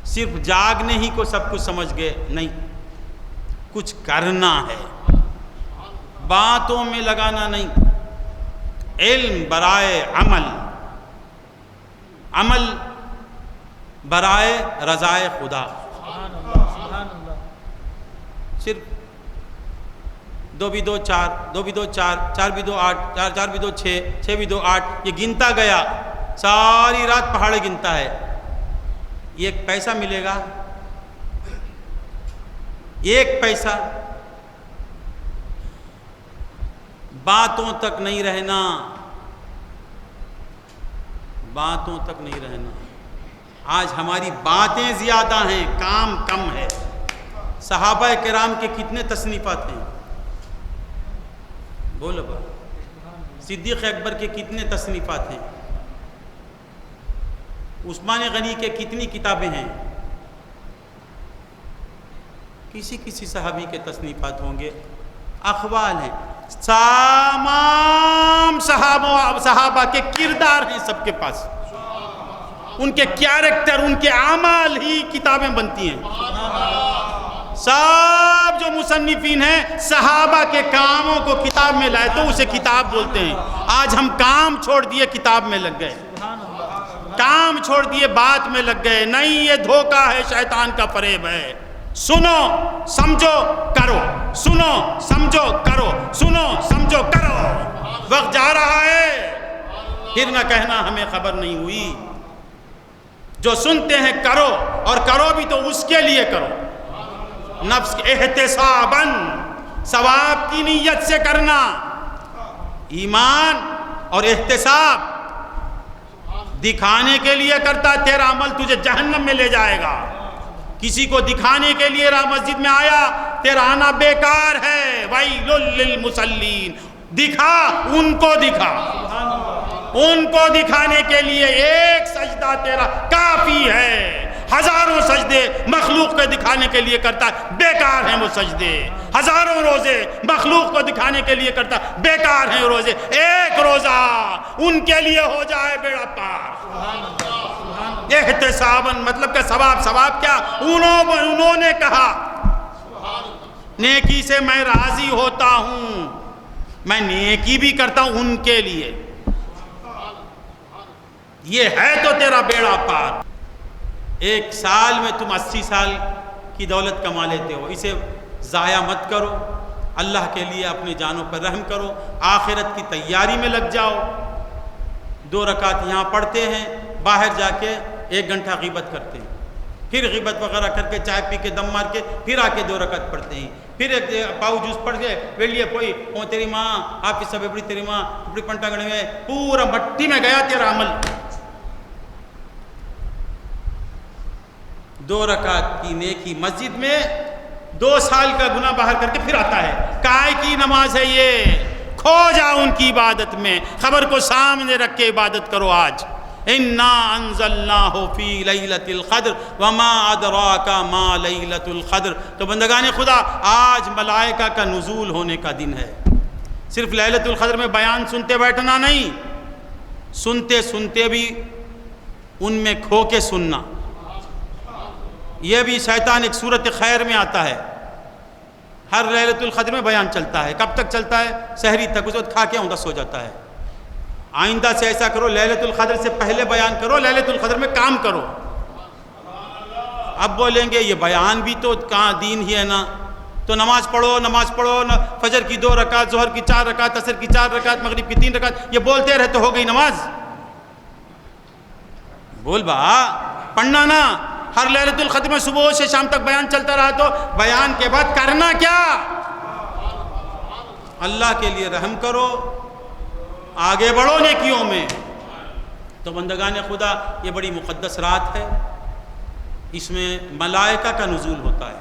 صرف جاگنے ہی کو سب کچھ سمجھ گئے, نہیں, کچھ کرنا ہے. باتوں میں لگانا نہیں. علم برائے عمل, عمل برائے رضائے خدا. سبحان اللہ سبحان اللہ. صرف 2 بھی 2 4, 2 بھی 2 4, 4 بھی 2 8, 4 بھی 2 6, 6 بھی 2 8, یہ گنتا گیا, ساری رات پہاڑے گنتا ہے. ایک پیسہ ملے گا, ایک پیسہ. باتوں تک نہیں رہنا, باتوں تک نہیں رہنا. آج ہماری باتیں زیادہ ہیں, کام کم ہے. صحابہ کرام کے کتنے تصنیفات ہیں؟ بولو با. صدیق اکبر کے کتنے تصنیفات ہیں؟ عثمان غنی کے کتنی کتابیں ہیں؟ کسی صحابی کے تصنیفات ہوں گے, اقوال ہیں. تمام صحابہ کے کردار ہیں سب کے پاس, ان کے کیریکٹر, ان کے اعمال ہی کتابیں بنتی ہیں. سب جو مصنفین ہیں صحابہ کے کاموں کو کتاب میں لائے تو اسے کتاب بولتے ہیں. آج ہم کام چھوڑ دیے, کتاب میں لگ گئے. کام چھوڑ دیے, بات میں لگ گئے. نہیں, یہ دھوکہ ہے, شیطان کا فریب ہے. سنو سمجھو کرو, سنو سمجھو کرو, سنو سمجھو کرو. وقت جا رہا ہے, پھر نہ کہنا ہمیں خبر نہیں ہوئی. جو سنتے ہیں کرو, اور کرو بھی تو اس کے لیے کرو, نفس کے احتساباً, ثواب کی نیت سے کرنا. ایمان اور احتساب دکھانے کے لیے کرتا, تیرا عمل تجھے جہنم میں لے جائے گا. کسی کو دکھانے کے لیے مسجد میں آیا, تیرا آنا بیکار ہے. ویل للمصلین, دکھا, ان کو دکھا, ان کو دکھانے کے لیے ایک سجدہ تیرا کافی ہے. ہزاروں سجدے مخلوق کو دکھانے کے لیے کرتا, بیکار ہیں وہ سجدے. ہزاروں روزے مخلوق کو دکھانے کے لیے کرتا, بیکار ہیں روزے. ایک روزہ ان کے لیے ہو جائے بیڑا پار. احتساباً مطلب کہ ثواب کیا؟ انہوں نے کہا نیکی سے میں راضی ہوتا ہوں, میں نیکی بھی کرتا ہوں ان کے لیے. یہ ہے تو تیرا بیڑا پار. ایک سال میں تم 80 سال کی دولت کما لیتے ہو, اسے ضائع مت کرو. اللہ کے لیے اپنی جانوں پر رحم کرو. آخرت کی تیاری میں لگ جاؤ. 2 رکعت یہاں پڑھتے ہیں, باہر جا کے 1 گھنٹہ غیبت کرتے ہیں, پھر غیبت وغیرہ کر کے چائے پی کے دم مار کے پھر آ کے 2 رکعت پڑھتے ہیں, پھر ایک پاؤ جوس پڑھ کے ویلیے کوئی او تیری ماں آپ کی سب بڑی, تیری ماں بڑی پنٹا گڑے میں, پورا مٹی میں گیا تیرا عمل. 2 رکعت کی نیکی مسجد میں 2 سال کا گناہ باہر کر کے پھر آتا ہے. کائے کی نماز ہے یہ؟ کھو جاؤ ان کی عبادت میں, خبر کو سامنے رکھ کے عبادت کرو. آج اِنَّا أَنزَلْنَاهُ فِي لَيْلَةِ الْقَدْرِ وَمَا أَدْرَاكَ مَا لَيْلَةُ الْقَدْرِ. تو بندگان خدا, آج ملائکہ کا نزول ہونے کا دن ہے. صرف لیلۃ القدر میں بیان سنتے بیٹھنا نہیں, سنتے سنتے بھی ان میں کھو کے سننا. یہ بھی شیطان ایک صورت خیر میں آتا ہے. ہر لیلۃ القدر میں بیان چلتا ہے. کب تک چلتا ہے؟ سحری تک. اس وقت کھا کے اوندا سو جاتا ہے. آئندہ سے ایسا کرو, لیلۃ القدر سے پہلے بیان کرو, لیلۃ القدر میں کام کرو. اب بولیں گے یہ بیان بھی تو کہاں دین ہی ہے نا, تو نماز پڑھو, فجر کی 2 رکعت, ظہر کی 4 رکعت, عصر کی 4 رکعت, مغرب کی 3 رکعت, یہ بولتے رہے تو ہو گئی نماز. بول با. پڑھنا نا، ہر لیلۃ القدر میں صبح سے شام تک بیان چلتا رہا تو بیان کے بعد کرنا کیا؟ اللہ کے لیے رحم کرو، آگے بڑھو نیکیوں میں۔ تو بندگان خدا، یہ بڑی مقدس رات ہے، اس میں ملائکہ کا نزول ہوتا ہے۔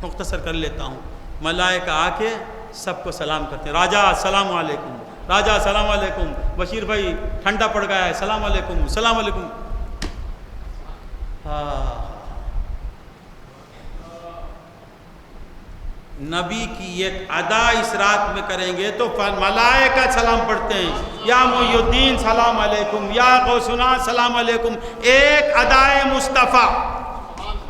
مختصر کر لیتا ہوں، ملائکہ آ کے سب کو سلام کرتے ہیں، راجہ السلام علیکم، راجہ السلام علیکم، بشیر بھائی ٹھنڈا پڑ گیا ہے، السلام علیکم، السلام علیکم۔ نبی کی ایک ادا اس رات میں کریں گے تو ملائکہ سلام پڑھتے ہیں، یا محی الدین سلام علیکم، یا غوثنا سلام علیکم۔ ایک ادائے مصطفیٰ،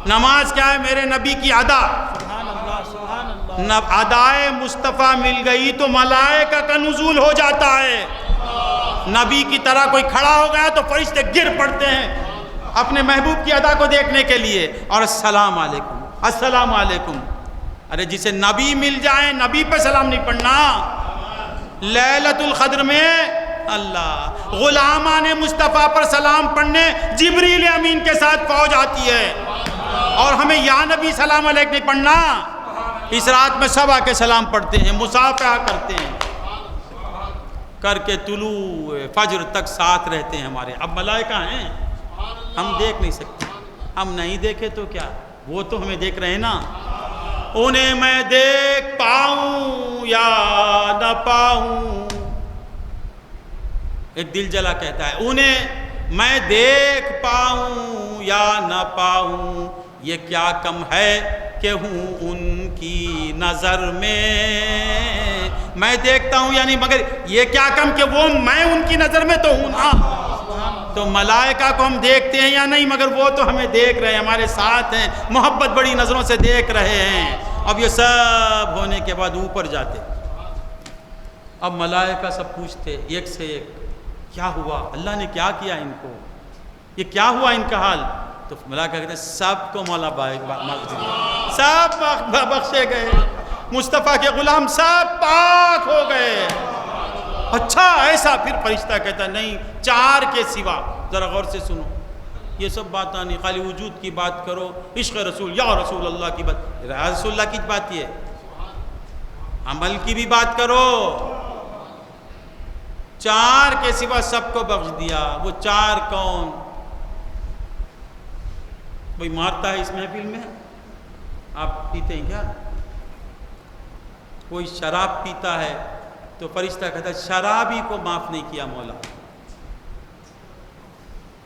نماز کیا ہے؟ میرے نبی کی ادا، سبحان اللہ سبحان اللہ۔ ادائے مصطفیٰ مل گئی تو ملائکہ کا نزول ہو جاتا ہے۔ نبی کی طرح کوئی کھڑا ہو گیا تو فرشتے گر پڑتے ہیں اپنے محبوب کی ادا کو دیکھنے کے لیے، اور السلام علیکم، السلام علیکم۔ ارے جسے نبی مل جائے، نبی پہ سلام نہیں پڑھنا۔ لیلۃ القدر میں اللہ غلامان مصطفیٰ پر سلام پڑھنے جبریل امین کے ساتھ فوج آتی ہے، اور ہمیں یا نبی سلام علیکم نہیں پڑھنا۔ اس رات میں سب آ کے سلام پڑھتے ہیں، مصافحہ کرتے ہیں، کر کے طلوع فجر تک ساتھ رہتے ہیں ہمارے۔ اب ملائکہ ہیں، ہم دیکھ نہیں سکتے، ہم نہیں دیکھے تو کیا، وہ تو ہمیں دیکھ رہے ہیں نا۔ انہیں میں دیکھ پاؤں یا نہ پاؤں، ایک دل جلا کہتا ہے، انہیں میں دیکھ پاؤں یا نہ پاؤں، یہ کیا کم ہے کہ ہوں ان کی نظر میں دیکھتا ہوں یعنی، مگر یہ کیا کم کہ وہ میں ان کی نظر میں تو ہوں نا۔ تو ملائکہ کو ہم دیکھتے ہیں یا نہیں، مگر وہ تو ہمیں دیکھ رہے ہیں، ہمارے ساتھ ہیں، محبت بڑی نظروں سے دیکھ رہے ہیں۔ اب یہ سب ہونے کے بعد اوپر جاتے، اب ملائکہ سب پوچھتے ایک سے ایک، کیا ہوا؟ اللہ نے کیا کیا ان کو؟ یہ کیا ہوا ان کا حال؟ تو ملائکہ کہتے ہیں سب کو مولا بخش دیا، سب بخشے گئے، مصطفیٰ کے غلام سب پاک ہو گئے۔ اچھا ایسا؟ پھر فرشتہ کہتا ہے نہیں، 4 کے سوا، ذرا غور سے سنو، یہ سب باتیں نہیں، خالی وجود کی بات کرو، عشق رسول یا رسول اللہ کی بات، رسول اللہ کی بات یہ ہے، عمل کی بھی بات کرو۔ 4 کے سوا سب کو بخش دیا۔ وہ 4 کون؟ کوئی مارتا ہے اس محفل میں؟ آپ پیتے ہیں کیا؟ کوئی شراب پیتا ہے تو فرشتہ کہتا ہے شرابی کو معاف نہیں کیا مولا۔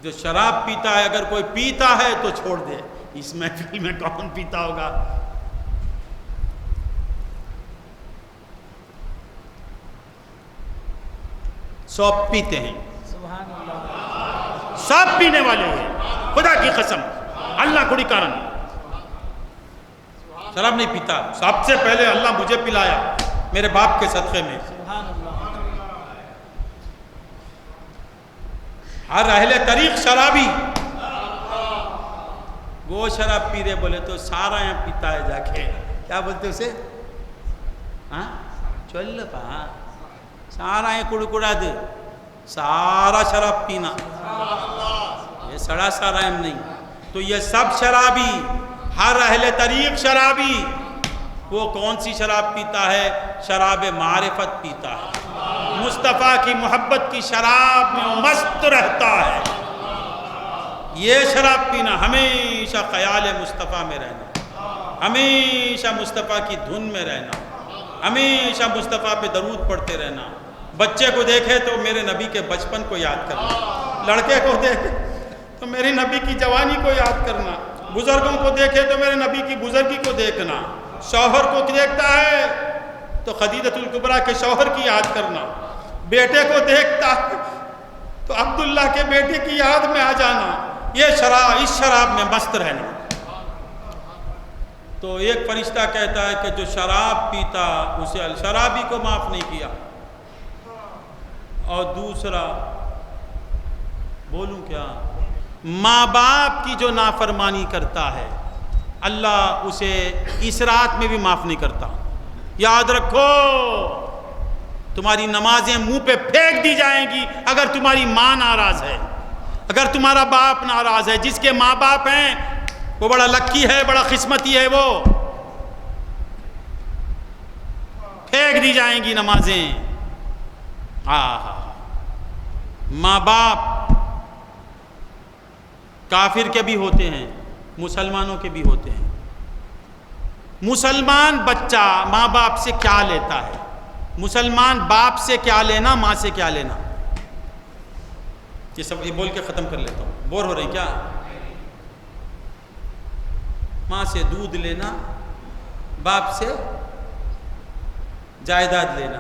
جو شراب پیتا ہے، اگر کوئی پیتا ہے تو چھوڑ دے۔ اس محفل میں کون پیتا ہوگا؟ سب پیتے ہیں، سبحان اللہ۔ سب پینے والے ہیں، خدا کی قسم، اللہ کوئی کارن شراب نہیں پیتا۔ سب سے پہلے اللہ مجھے پلایا میرے باپ کے صدقے میں۔ سبحان اللہ۔ ہر اہل طریق شرابی، وہ شراب پی رہے بولے تو سارا یہاں پیتا ہے جا کے، کیا بولتے اسے؟ ہاں چل پا، سارا یہ کڑکڑا دے، سارا شراب پینا، یہ سڑا سارا ہم نہیں۔ تو یہ سب شرابی، ہر اہل طریق شرابی، وہ کون سی شراب پیتا ہے؟ شراب معرفت پیتا ہے، مصطفیٰ کی محبت کی شراب میں وہ مست رہتا ہے۔ یہ شراب پینا، ہمیشہ خیال مصطفیٰ میں رہنا، ہمیشہ مصطفیٰ کی دھن میں رہنا، ہمیشہ مصطفیٰ پہ درود پڑھتے رہنا۔ بچے کو دیکھے تو میرے نبی کے بچپن کو یاد کرنا، لڑکے کو دیکھے تو میرے نبی کی جوانی کو یاد کرنا، بزرگوں کو دیکھے تو میرے نبی کی بزرگی کو دیکھنا، شوہر کو دیکھتا ہے تو خدیجۃ الکبریٰ کے شوہر کی یاد کرنا، بیٹے کو دیکھتا ہے تو عبداللہ کے بیٹے کی یاد میں آ جانا، یہ شراب، اس شراب میں مست رہنا۔ تو ایک فرشتہ کہتا ہے کہ جو شراب پیتا اسے شرابی کو معاف نہیں کیا، اور دوسرا بولوں کیا، ماں باپ کی جو نافرمانی کرتا ہے اللہ اسے اس رات میں بھی معاف نہیں کرتا۔ یاد رکھو، تمہاری نمازیں منہ پہ پھینک دی جائیں گی اگر تمہاری ماں ناراض ہے، اگر تمہارا باپ ناراض ہے، جس کے ماں باپ ہیں وہ بڑا لکی ہے، بڑا قسمتی ہے، وہ پھینک دی جائیں گی نمازیں۔ ماں باپ کافر کے بھی ہوتے ہیں، مسلمانوں کے بھی ہوتے ہیں۔ مسلمان بچہ ماں باپ سے کیا لیتا ہے؟ مسلمان باپ سے کیا لینا، ماں سے کیا لینا؟ یہ سب یہ بول کے ختم کر لیتا ہوں، بور ہو رہے ہیں کیا؟ ماں سے دودھ لینا، باپ سے جائیداد لینا۔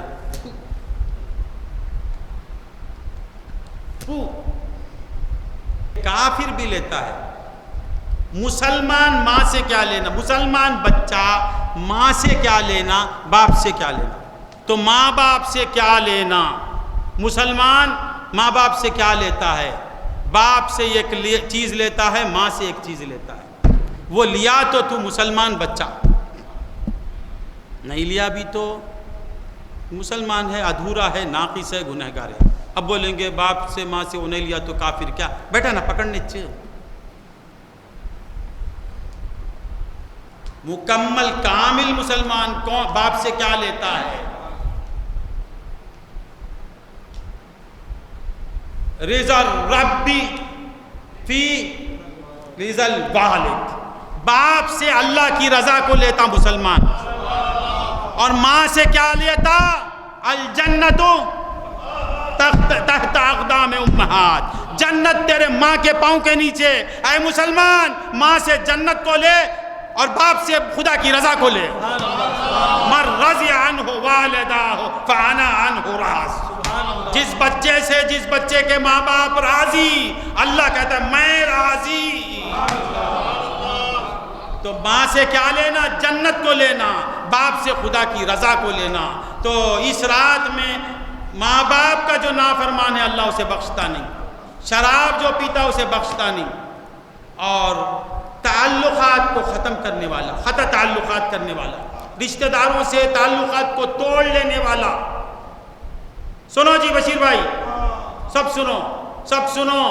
کافر بھی لیتا ہے۔ مسلمان ماں سے کیا لینا؟ مسلمان بچہ ماں سے کیا لینا، باپ سے کیا لینا؟ تو ماں باپ سے کیا لینا؟ مسلمان ماں باپ سے کیا لیتا ہے؟ باپ سے ایک چیز لیتا ہے، ماں سے ایک چیز لیتا ہے۔ وہ لیا تو مسلمان بچہ، نہیں لیا بھی تو مسلمان ہے، ادھورا ہے، ناقص ہے، گنہگار ہے۔ اب بولیں گے باپ سے ماں سے وہ نہیں لیا تو کافر کیا؟ بیٹا نہ پکڑنے چاہیے۔ مکمل کامل مسلمان کون باپ سے کیا لیتا ہے؟ رضا ربی فی رضا الوالد، باپ سے اللہ کی رضا کو لیتا مسلمان، اور ماں سے کیا لیتا؟ الجنت تحت اقدام امہات، جنت تیرے ماں کے پاؤں کے نیچے۔ اے مسلمان، ماں سے جنت کو لے اور باپ سے خدا کی رضا کو لے۔ من رضی عنہ والداہ فانا عنہ راض، جس بچے کے ماں باپ راضی، اللہ کہتا ہے میں راضی۔ تو ماں سے کیا لینا؟ جنت کو لینا، باپ سے خدا کی رضا کو لینا۔ تو اس رات میں ماں باپ کا جو نافرمان ہے اللہ اسے بخشتا نہیں، شراب جو پیتا اسے بخشتا نہیں، اور تعلقات کو ختم کرنے والا، تعلقات کرنے والا، رشتہ داروں سے تعلقات کو توڑ لینے والا۔ سنو جی بشیر بھائی، سب سنو،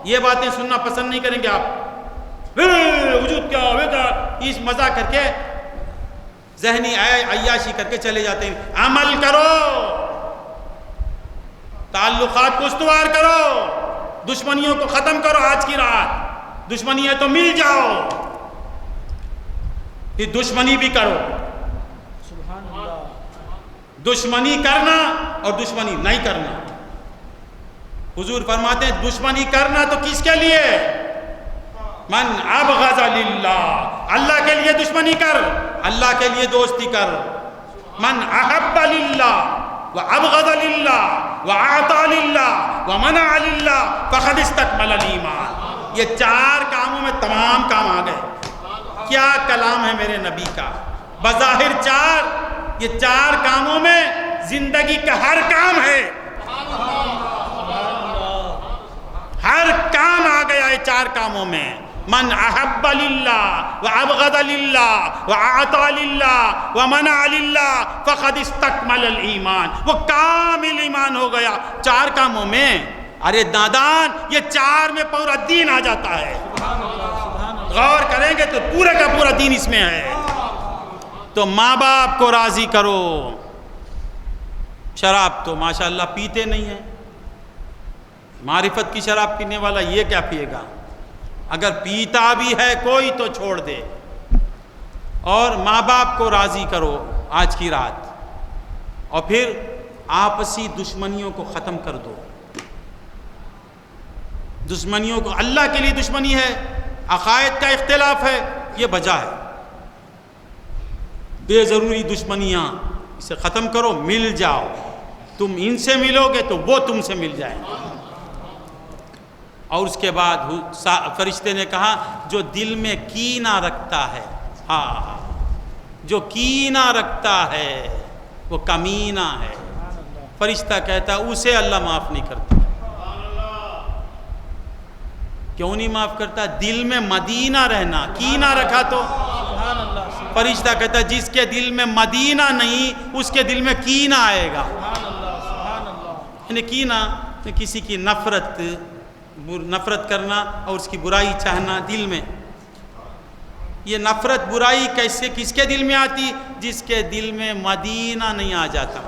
یہ باتیں سننا پسند نہیں کریں گے آپ، وجود کیا ہوگا، اس مزہ کر کے ذہنی عیاشی کر کے چلے جاتے ہیں۔ عمل کرو، تعلقات کو استوار کرو، دشمنیوں کو ختم کرو۔ آج کی رات دشمنی ہے تو مل جاؤ، پھر دشمنی بھی کرو۔ سبحان اللہ۔ دشمنی کرنا اور دشمنی نہیں کرنا، حضور فرماتے ہیں دشمنی کرنا تو کس کے لیے؟ من ابغض للہ، اللہ کے لیے دشمنی کر، اللہ کے لیے دوستی کر۔ من احب للہ وابغض للہ واعطى للہ ومنع للہ فقد استکمل الایمان۔ یہ چار کاموں میں تمام کام آ گئے۔ کیا کلام ہے میرے نبی کا، بظاہر چار، یہ چار کاموں میں زندگی کا ہر کام ہے، ہر کام آ گیا ہے چار کاموں میں۔ من احب للہ وابغض للہ واعطى للہ ومنع للہ فقد استکمل الایمان، وہ کامل ایمان ہو گیا چار کاموں میں۔ ارے نادان، یہ چار میں پورا دین آ جاتا ہے، غور کریں گے تو پورا کا پورا دین اس میں ہے۔ تو ماں باپ کو راضی کرو۔ شراب تو ماشاءاللہ پیتے نہیں ہیں، معرفت کی شراب پینے والا یہ کیا پیے گا؟ اگر پیتا بھی ہے کوئی تو چھوڑ دے۔ اور ماں باپ کو راضی کرو آج کی رات، اور پھر آپسی دشمنیوں کو ختم کر دو۔ دشمنیوں کو، اللہ کے لیے دشمنی ہے، عقائد کا اختلاف ہے، یہ وجہ ہے۔ بے ضروری دشمنیاں اسے ختم کرو، مل جاؤ۔ تم ان سے ملو گے تو وہ تم سے مل جائیں گے۔ اور اس کے بعد فرشتے نے کہا جو دل میں کینہ رکھتا ہے، جو کینہ رکھتا ہے وہ کمینہ ہے۔ فرشتہ کہتا ہے اسے اللہ معاف نہیں کرتا۔ کیوں نہیں معاف کرتا؟ دل میں مدینہ رہنا، کینہ رکھا تو فرشتہ کہتا ہے جس کے دل میں مدینہ نہیں اس کے دل میں کینہ آئے گا۔ یعنی کینہ کسی کی نفرت نفرت کرنا اور اس کی برائی چاہنا دل میں. یہ نفرت برائی کیسے کس کے دل میں آتی؟ جس کے دل میں مدینہ نہیں آ جاتا.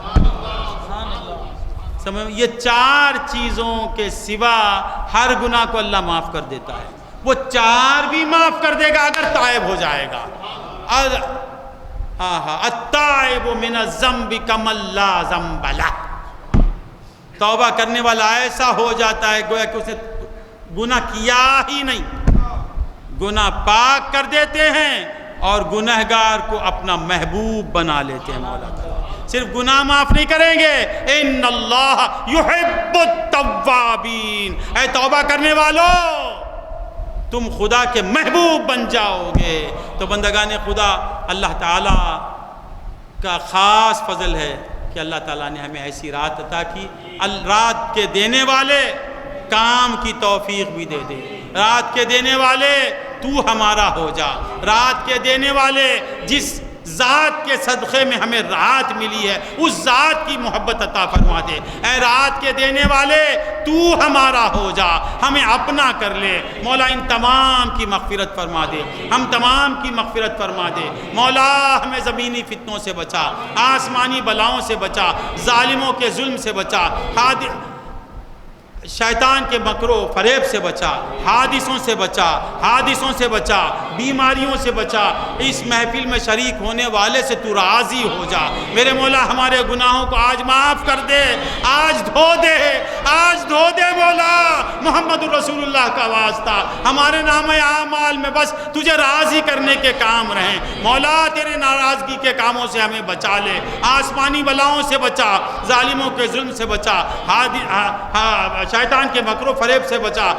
سمجھ، یہ 4 چیزوں کے سوا ہر گناہ کو اللہ معاف کر دیتا ہے. وہ 4 بھی معاف کر دے گا اگر تائب ہو جائے گا. التائب من الذنب کمن لا ذنب لہ. توبہ کرنے والا ایسا ہو جاتا ہے گویا کہ اسے گناہ کیا ہی نہیں. گناہ پاک کر دیتے ہیں اور گنہگار کو اپنا محبوب بنا لیتے ہیں. مولا صرف گناہ معاف نہیں کریں گے، ان اللہ یحب التوابین. اے توبہ کرنے والو، تم خدا کے محبوب بن جاؤ گے. تو بندگان خدا، اللہ تعالیٰ کا خاص فضل ہے کہ اللہ تعالیٰ نے ہمیں ایسی رات عطا کی. رات کے دینے والے کام کی توفیق بھی دے دے. رات کے دینے والے تو ہمارا ہو جا. رات کے دینے والے جس ذات کے صدقے میں ہمیں رات ملی ہے اس ذات کی محبت عطا فرما دے. اے رات کے دینے والے تو ہمارا ہو جا، ہمیں اپنا کر لے. مولا ان تمام کی مغفرت فرما دے، ہم تمام کی مغفرت فرما دے. مولا ہمیں زمینی فتنوں سے بچا، آسمانی بلاؤں سے بچا، ظالموں کے ظلم سے بچا، شیطان کے مکر و فریب سے بچا، حادثوں سے بچا، بیماریوں سے بچا. اس محفل میں شریک ہونے والے سے تو راضی ہو جا. میرے مولا ہمارے گناہوں کو آج معاف کر دے، آج دھو دے مولا. محمد رسول اللہ کا واسطہ ہمارے نام اعمال میں بس تجھے راضی کرنے کے کام رہیں. مولا تیرے ناراضگی کے کاموں سے ہمیں بچا لے. آسمانی بلاؤں سے بچا، ظالموں کے ظلم سے بچا، شیطان کے مکر و فریب سے بچا،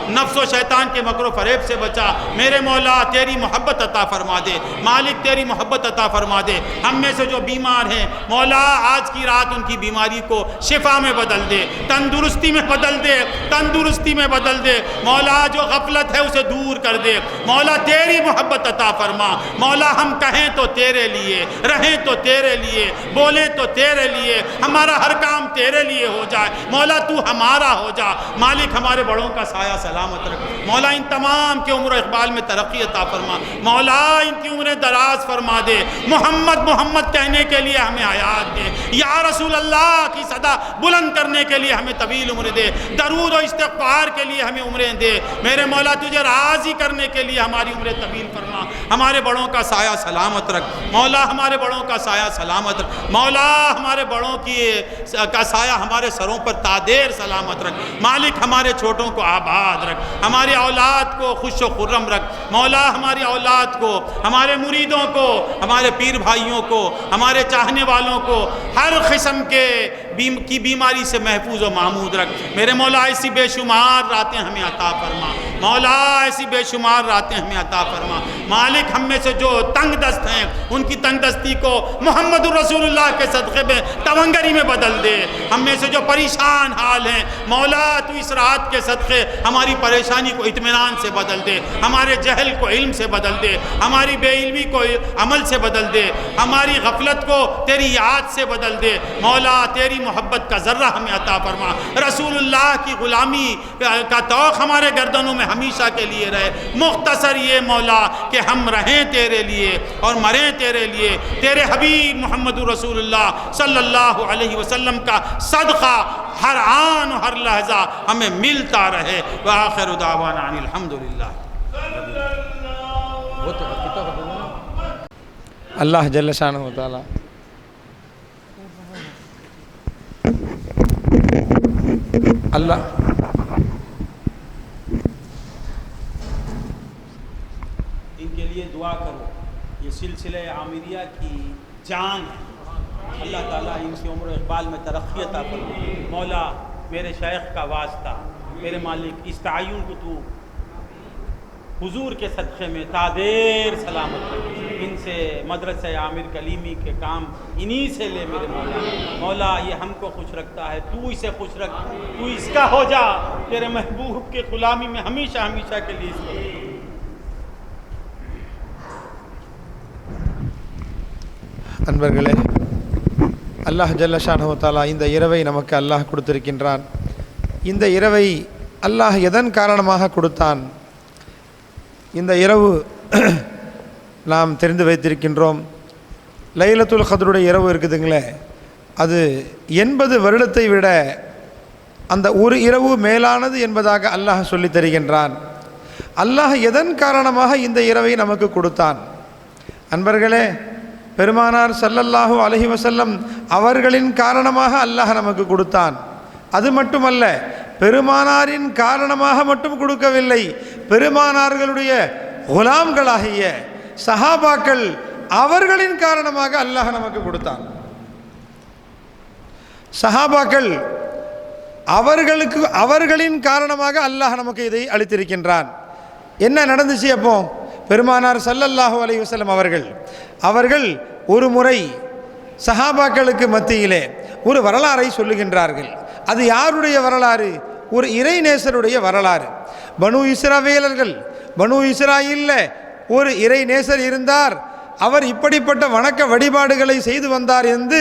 نفس و شیطان کے مکر و فریب سے بچا. میرے مولا تیری محبت عطا فرما دے. مالک تیری محبت عطا فرما دے. ہم میں سے جو بیمار ہیں مولا آج کی رات ان کی بیماری کو شفا میں بدل دے، تندرستی میں بدل دے. مولا جو غفلت ہے اسے دور کر دے. مولا تیری محبت عطا فرما. مولا ہم کہیں تو تیرے لیے، رہیں تو تیرے لیے، بولیں تو تیرے لیے، ہمارا ہر کام تیرے لیے ہو جائے. مولا تو ہمارا ہو جا. مالک ہمارے بڑوں کا سایہ سلامت رکھ. مولا ان تمام کے عمر و اقبال میں ترقی عطا فرما. مولا ان کی عمریں دراز فرما دے. محمد محمد کہنے کے لیے ہمیں حیات دے. یا رسول اللہ کی صدا بلند کرنے کے لیے ہمیں طویل عمر دے. درود و استغفار کے لیے ہمیں عمریں دے. میرے مولا تجھے راضی کرنے کے لیے ہماری عمریں طویل فرما. ہمارے بڑوں کا سایہ سلامت رکھ. مولا ہمارے بڑوں کا سایہ سلامت رکھ. مولا ہمارے بڑوں کا سایہ ہمارے سروں پر تادیر سلامت رکھ. مالک ہمارے چھوٹوں کو آباد رکھ. ہماری اولاد کو خوش و خرم رکھ. مولا ہماری اولاد کو، ہمارے مریدوں کو، ہمارے پیر بھائیوں کو، ہمارے چاہنے والوں کو ہر قسم کی بیماری سے محفوظ و محمود رکھ. میرے مولا ایسی بے شمار راتیں ہمیں عطا فرما. مولا ایسی بے شمار راتیں ہمیں عطا فرما. مالک ہم میں سے جو تنگ دست ہیں ان کی تنگ دستی کو محمد رسول اللہ کے صدقے میں تونگری میں بدل دے. ہم میں سے جو پریشان حال ہیں مولا تو اس رات کے صدقے ہماری پریشانی کو اطمینان سے بدل دے. ہمارے جہل کو علم سے بدل دے. ہماری بے علمی کو عمل سے بدل دے. ہماری غفلت کو تیری یاد سے بدل دے. مولا تیری محبت کا ذرہ ہمیں عطا فرما. رسول اللہ کی غلامی کا توق ہمارے گردنوں میں ہمیشہ کے لیے رہے. مختصر یہ مولا کہ ہم رہیں تیرے لیے اور مریں تیرے لیے. تیرے حبیب محمد رسول اللہ صلی اللہ علیہ وسلم کا صدقہ ہر آن و ہر لحظہ ہمیں ملتا رہے. وآخر دعوانا ان الحمدللہ. اللہ جل شانہ و تعالی اللہ ان کے لیے دعا کرو. یہ سلسلہ عامریہ کی جان ہے. اللہ تعالیٰ ان کی عمر و اقبال میں ترقی عطا فرمائے. مولا میرے شیخ کا واسطہ، میرے مالک اس تعین کو تو حضور کے صدقے میں تادیر سلامت رکھ. ان سے مدرسہ عامر کلیمی کے کام انہی سے لے میرے مولا. مولا یہ ہم کو خوش رکھتا ہے، تو اسے خوش رکھ. تو اس کا ہو جا. تیرے محبوب کے غلامی میں ہمیشہ ہمیشہ کے لیے اس کو அன்பர்களே, அல்லாஹ் ஜல்ல ஷானஹு வ தஆலா இந்த இரவை நமக்கு அல்லாஹ் கொடுத்திருக்கின்றான். இந்த இரவை அல்லாஹ் எதன் காரணமாக கொடுத்தான்? இந்த இரவு நாம் தெரிந்து வைத்திருக்கின்றோம். லைலத்துல் கத்ருடைய இரவு இருக்குதுங்களே, அது 80 வருடத்தை விட அந்த ஒரு இரவு மேலானது என்பதாக அல்லாஹ் சொல்லி தருகின்றான். அல்லாஹ் எதன் காரணமாக இந்த இரவை நமக்கு கொடுத்தான்? அன்பர்களே, பெருமானார் ஸல்லல்லாஹு அலைஹி வஸல்லம் அவர்களின் காரணமாக அல்லாஹ் நமக்கு கொடுத்தான். அது மட்டுமல்ல, பெருமானாரின் காரணமாக மட்டும் கொடுக்கவில்லை, பெருமானார்களுடைய குலாம்களாகிய சஹாபாக்கள் அவர்களின் காரணமாக அல்லாஹ் நமக்கு கொடுத்தான். சஹாபாக்கள் அவர்களின் காரணமாக அல்லாஹ் நமக்கு இதை அளித்திருக்கின்றான். என்ன நடந்துச்சு? அப்போ பெருமானார் ஸல்லல்லாஹு அலைஹி வஸல்லம் அவர்கள் ஒரு முறை சஹாபாக்களுக்கு மத்தியிலே ஒரு வரலாறை சொல்லுகின்றார்கள். அது யாருடைய வரலாறு? ஒரு இறைநேசருடைய வரலாறு. பனு இஸ்ராயீல்ல ஒரு இறைநேசர் இருந்தார். அவர் இப்படிப்பட்ட வணக்க வழிபாடுகளை செய்து வந்தார் என்று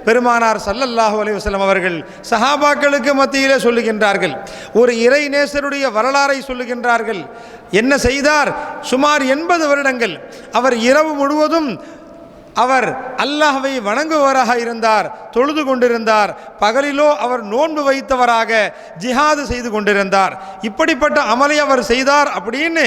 பெருமானார் ஸல்லல்லாஹு அலைஹி வஸல்லம் அவர்கள் சஹாபாக்களுக்கு மத்தியிலே சொல்லுகின்றார்கள். ஒரு இறைநேசருடைய வரலாறை சொல்லுகின்றார்கள். என்ன செய்தார்? சுமார் 80 வருடங்கள் அவர் இரவு முழுவதும் அவர் அல்லாஹ்வை வணங்குவராக இருந்தார், தொழுது கொண்டிருந்தார். பகலிலோ அவர் நோன்பு வைத்தவராக ஜிஹாது செய்து கொண்டிருந்தார். இப்படிப்பட்ட அமலை அவர் செய்தார் அப்படின்னு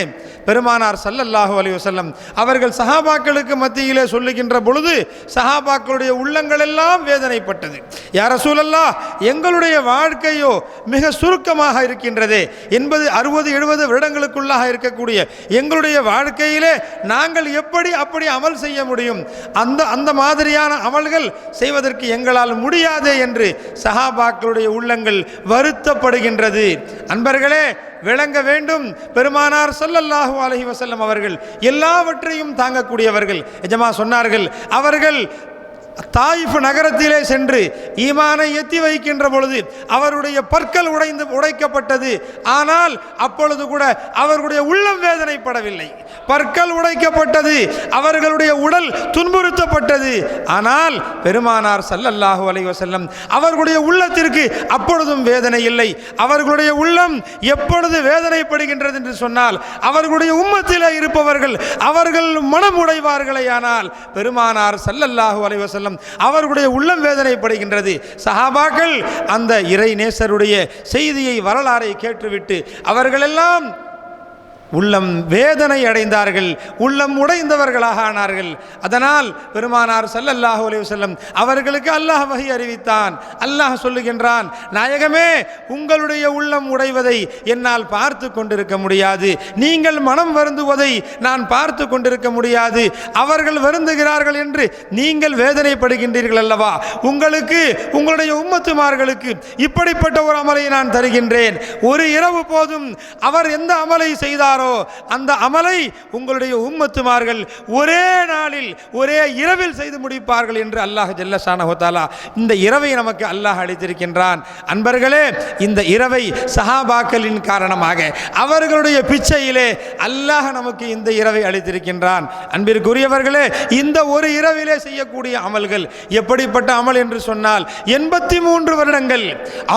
பெருமானார் ஸல்லல்லாஹு அலைஹி வஸல்லம் அவர்கள் சஹாபாக்களுக்கு மத்தியிலே சொல்லுகின்ற பொழுது சஹாபாக்களுடைய உள்ளங்கள் எல்லாம் வேதனைப்பட்டது. யா ரசூலல்லாஹ், எங்களுடைய வாழ்க்கையோ மிக சுருக்கமாக இருக்கின்றதே, 80 60 70 வருடங்களுக்குள்ளாக இருக்கக்கூடிய எங்களுடைய வாழ்க்கையிலே நாங்கள் அப்படி அமல் செய்ய முடியும்? அந்த மாதிரியான அமல்கள் செய்வதற்கு எங்களால் முடியாதே என்று சஹாபாக்களுடைய உள்ளங்கள் வருத்தப்படுகின்றது. அன்பர்களே, விளங்க வேண்டும், பெருமானார் ஸல்லல்லாஹு அலைஹி வஸல்லம் அவர்கள் எல்லாவற்றையும் தாங்கக்கூடியவர்கள். எஜமா சொன்னார்கள், அவர்கள் தாயிஃப் நகரத்திலே சென்று ஈமானை எத்தி வைக்கின்ற பொழுது அவருடைய பற்கள் உடைக்கப்பட்டது. ஆனால் அப்பொழுது கூட அவர்களுடைய உள்ளம் வேதனைப்படவில்லை. பற்கள் உடைக்கப்பட்டது, அவர்களுடைய உடல் துன்புறுத்தப்பட்டது. ஆனால் பெருமானார் ஸல்லல்லாஹு அலைஹி வஸல்லம் அவர்களுடைய உள்ளத்திற்கு அப்பொழுதும் வேதனை இல்லை. அவர்களுடைய உள்ளம் எப்பொழுது வேதனைப்படுகின்றது என்று சொன்னால், அவர்களுடைய உம்மத்திலே இருப்பவர்கள் அவர்கள் மனம் உடைவார்களே, ஆனால் பெருமானார் ஸல்லல்லாஹு அலைஹி வஸல்லம் அவர்களுடைய உள்ளம் வேதனைப்படுகின்றது. சஹாபாக்கள் அந்த இறைநேசருடைய செய்தியை, வரலாறை கேட்டுவிட்டு அவர்களெல்லாம் உள்ளம் வேதனை அடைந்தார்கள், உள்ளம் உடைந்தவர்களாக ஆனார்கள். அதனால் பெருமானார் ஸல்லல்லாஹு அலைஹி வஸல்லம் அவர்களுக்கு அல்லாஹ் வஹி அறிவித்தான். அல்லாஹ் சொல்லுகின்றான், நாயகமே, உங்களுடைய உள்ளம் உடைவதை என்னால் பார்த்து கொண்டிருக்க முடியாது, நீங்கள் மனம் வருந்துவதை நான் பார்த்து கொண்டிருக்க முடியாது. அவர்கள் வருந்துகிறார்கள் என்று நீங்கள் வேதனைப்படுகின்றீர்கள் அல்லவா? உங்களுக்கு, உங்களுடைய உம்மத்துமார்களுக்கு இப்படிப்பட்ட ஒரு அமலை நான் தருகின்றேன். ஒரு இரவு போதும். அவர் எந்த அமலை செய்தார் அந்த அமலை உங்களுடைய உம்மத்துமார்கள் ஒரே நாளில், ஒரே இரவில் செய்து முடிப்பார்கள் என்று அல்லாஹ் ஜல்ல ஷானஹு தஆலா இந்த இரவை நமக்கு அல்லாஹ் அளித்திருக்கின்றான். அன்பர்களே, இந்த இரவை சஹாபாக்களின் காரணமாக அவர்களுடைய பிச்சையிலே அல்லாஹ் நமக்கு இந்த இரவை அளித்திருக்கின்றான். அன்பிற்குரியவர்களே, இந்த ஒரு இரவிலே செய்யக்கூடிய அமல்கள் எப்படிப்பட்ட அமல் என்று சொன்னால், 83 வருடங்கள்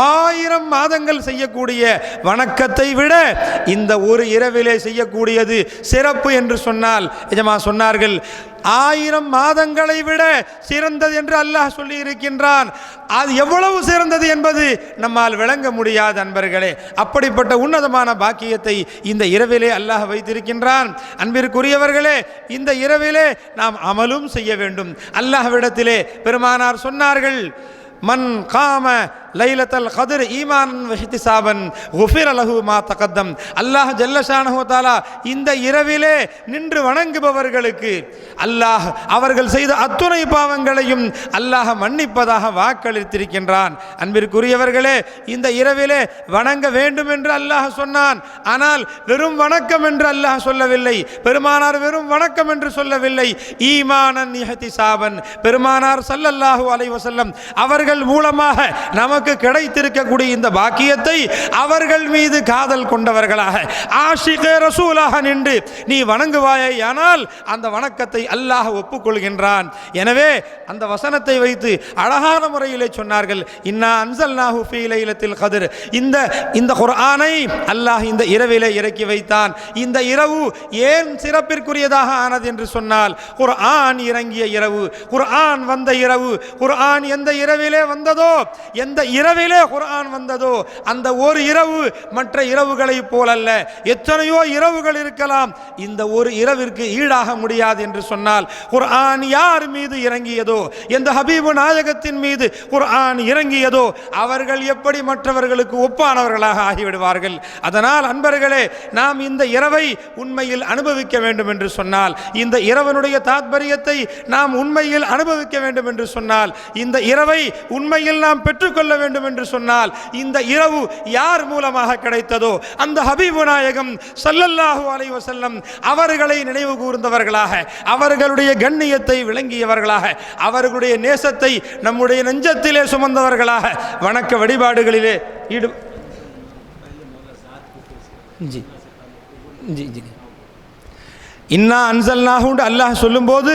1000 மாதங்கள் செய்யக்கூடிய வணக்கத்தை விட இந்த ஒரு இரவிலே செய்யக்கூடியது சிறப்பு என்று சொன்னால், எஜமா சொன்னார்கள், 1000 மாதங்களை விட சிறந்தது என்று அல்லாஹ் சொல்லி இருக்கின்றான். அது எவ்வளவு சிறந்தது என்பது நம்மால் விளங்க முடியாது. அன்பர்களே, அப்படிப்பட்ட உன்னதமான பாக்கியத்தை இந்த இரவிலே அல்லாஹ் வைத்திருக்கின்றான். அன்பிற்குரியவர்களே, இந்த இரவிலே நாம் அமலும் செய்ய வேண்டும். அல்லாஹ்விடத்திலே பெருமானார் சொன்னார்கள், மன் காம லைலத்தல் கத்ர் ஈமானன் வஹ்திசாபன் குஃபிர லஹு மா தகத்தம். அல்லாஹ் ஜல்ல ஷானஹு தஆலா இந்த இரவிலே நின்று வணங்குபவர்களுக்கு அல்லாஹ் அவர்கள் செய்த அத்துணை பாவங்களையும் அல்லாஹ் மன்னிப்பதாக வாக்களித்திருக்கின்றான். அன்பிற்குரியவர்களே, இந்த இரவிலே வணங்க வேண்டும் என்று அல்லாஹ் சொன்னான். ஆனால் வெறும் வணக்கம் என்று அல்லாஹ் சொல்லவில்லை. பெருமானார் வெறும் வணக்கம் என்று சொல்லவில்லை. ஈமானன் இஹ்திசாபன், பெருமானார் ஸல்லல்லாஹு அலைஹி வஸல்லம் அவர்கள் மூலமாக நமக்கு நமக்கு கிடைத்திருக்கக்கூடிய இந்த பாக்கியத்தை அவர்கள் மீது காதல் கொண்டவர்களாக ஆஷிகே ரசூலாக நின்று நீ வணங்குவாயானால் அந்த வணக்கத்தை அல்லாஹ் ஒப்புக்கொள்கின்றான். எனவே அந்த வசனத்தை வைத்து அழகான முறையிலே சொன்னார்கள், இன்னா அன்ஸல்நாஹு ஃபீ லைலத்தில் கத்ர். இந்த குர்ஆனை அல்லாஹ் இந்த இரவிலே இறக்கி வைத்தான். இந்த இரவு ஏன் சிறப்பிற்குரியதாக ஆனது என்று சொன்னால், குர்ஆன் இறங்கிய இரவு, குர்ஆன் வந்த இரவு. குர்ஆன் எந்த இரவிலே வந்ததோ, எந்த இரவிலே குர்ஆன் வந்ததோ அந்த ஒரு இரவு மற்ற இரவுகளை போலல்ல. எத்தனையோ இரவுகள் இருக்கலாம், இந்த ஒரு இரவிற்கு ஈடாக முடியாது என்று சொன்னால், குர்ஆன் யார் மீது இறங்கியதோ, எந்த ஹபீபு நாயகத்தின் மீது குர்ஆன் இறங்கியதோ அவர்கள் எப்படி மற்றவர்களுக்கு ஒப்பானவர்களாக ஆகிவிடுவார்கள். அதனால் அன்பர்களே, நாம் இந்த இரவை உண்மையில் அனுபவிக்க வேண்டும் என்று சொன்னால், இந்த இரவனுடைய தாத்பரியத்தை நாம் உண்மையில் அனுபவிக்க வேண்டும் என்று சொன்னால், இந்த இரவை உண்மையில் நாம் பெற்றுக்கொள்ள வேண்டும் என்று சொன்னால், இந்த இரவு யார் மூலமாக கிடைத்ததோ அந்த ஹபீபு நாயகம் ஸல்லல்லாஹு அலைஹி வஸல்லம் அவர்களை நினைவு கூர்ந்தவர்களாக, அவர்களுடைய கண்ணியத்தை விளங்கியவர்களாக, அவர்களுடைய நேசத்தை நம்முடைய நெஞ்சத்திலே சுமந்தவர்களாக வணக்க வழிபாடுகளிலே இன்னா அன்ஸல்நாஹு அல்லாஹ் சொல்லும்போது,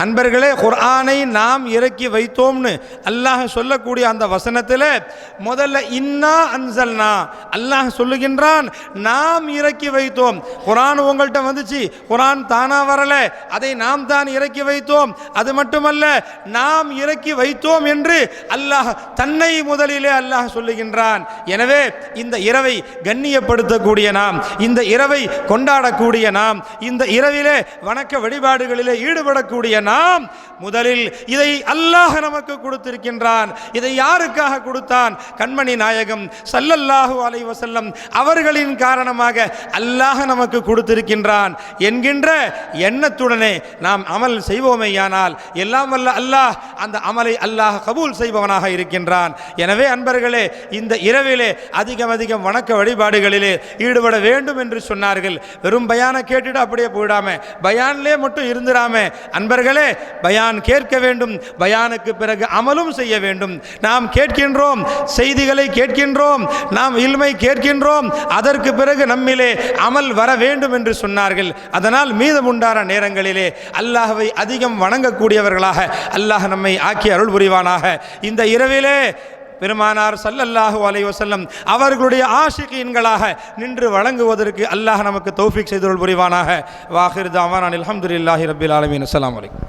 அன்பர்களே, குர்ஆனை நாம் இறக்கி வைத்தோம்னு அல்லாஹ் சொல்லக்கூடிய அந்த வசனத்தில் முதல்ல இன்னா அன்ஸல்னா அல்லாஹ் சொல்லுகின்றான், நாம் இறக்கி வைத்தோம். குர்ஆன் உங்கள்கிட்ட வந்துச்சு, குர்ஆன் தானா வரல, அதை நாம் தான் இறக்கி வைத்தோம். அது மட்டுமல்ல, நாம் இறக்கி வைத்தோம் என்று அல்லாஹ் தன்னை முதலிலே அல்லாஹ் சொல்லுகின்றான். எனவே இந்த இரவை கண்ணியப்படுத்தக்கூடிய நாம், இந்த இரவை கொண்டாடக்கூடிய நாம், இந்த இரவிலே வணக்க வழிபாடுகளிலே ஈடுபடக்கூடிய நாம் முதலில் இதை அல்லாஹ் நமக்கு கொடுத்திருக்கின்றான். இதை யாருக்காக கொடுத்தான்? கண்மணி நாயகம் ஸல்லல்லாஹு அலைஹி வஸல்லம் அவர்களின் காரணமாக அல்லாஹ் நமக்கு கொடுத்திருக்கின்றான் என்கின்ற எண்ணத்துடனே நாம் அமல் செய்வோமேயானால் எல்லாம் வல்ல அல்லாஹ் அந்த அமலை அல்லாஹ் கபூல் செய்பவனாக இருக்கின்றான். எனவே அன்பர்களே, இந்த இரவிலே அதிகம் அதிகம் வணக்க வழிபாடுகளிலே ஈடுபட வேண்டும் என்று சொன்னார்கள். வெறும் பயான கேட்டுட்டு அப்படியே போயிடாம, பயான்லே மட்டும் இருந்துடாம, அன்பர்களே, பயான் கேட்க வேண்டும், பயானுக்கு பிறகு அமலும் செய்ய வேண்டும். நாம் கேட்கின்றோம், செய்திகளை கேட்கின்றோம், நாம் இல்மை கேட்கின்றோம், அதற்கு பிறகு நம்மிலே அமல் வர வேண்டும் என்று சொன்னார்கள். அதனால் மீதமுண்டான நேரங்களிலே அல்லாஹ்வை அதிகம் வணங்கக்கூடியவர்களாக அல்லாஹ் நம்மை ஆக்கி அருள் புரிவானாக. இந்த இரவிலே பெருமானார் ஸல்லல்லாஹு அலைஹி வஸல்லம் அவர்களுடைய ஆஷிகீன்களாக நின்று வழங்குவதற்கு அல்லாஹ் நமக்கு தௌஃபீக் செய்தருள் புரிவானாக. வாஹிர் தஅவானா அல்ஹம்துலில்லாஹி ரப்பில் ஆலமீன். அஸ்ஸலாமு அலைக்கும்.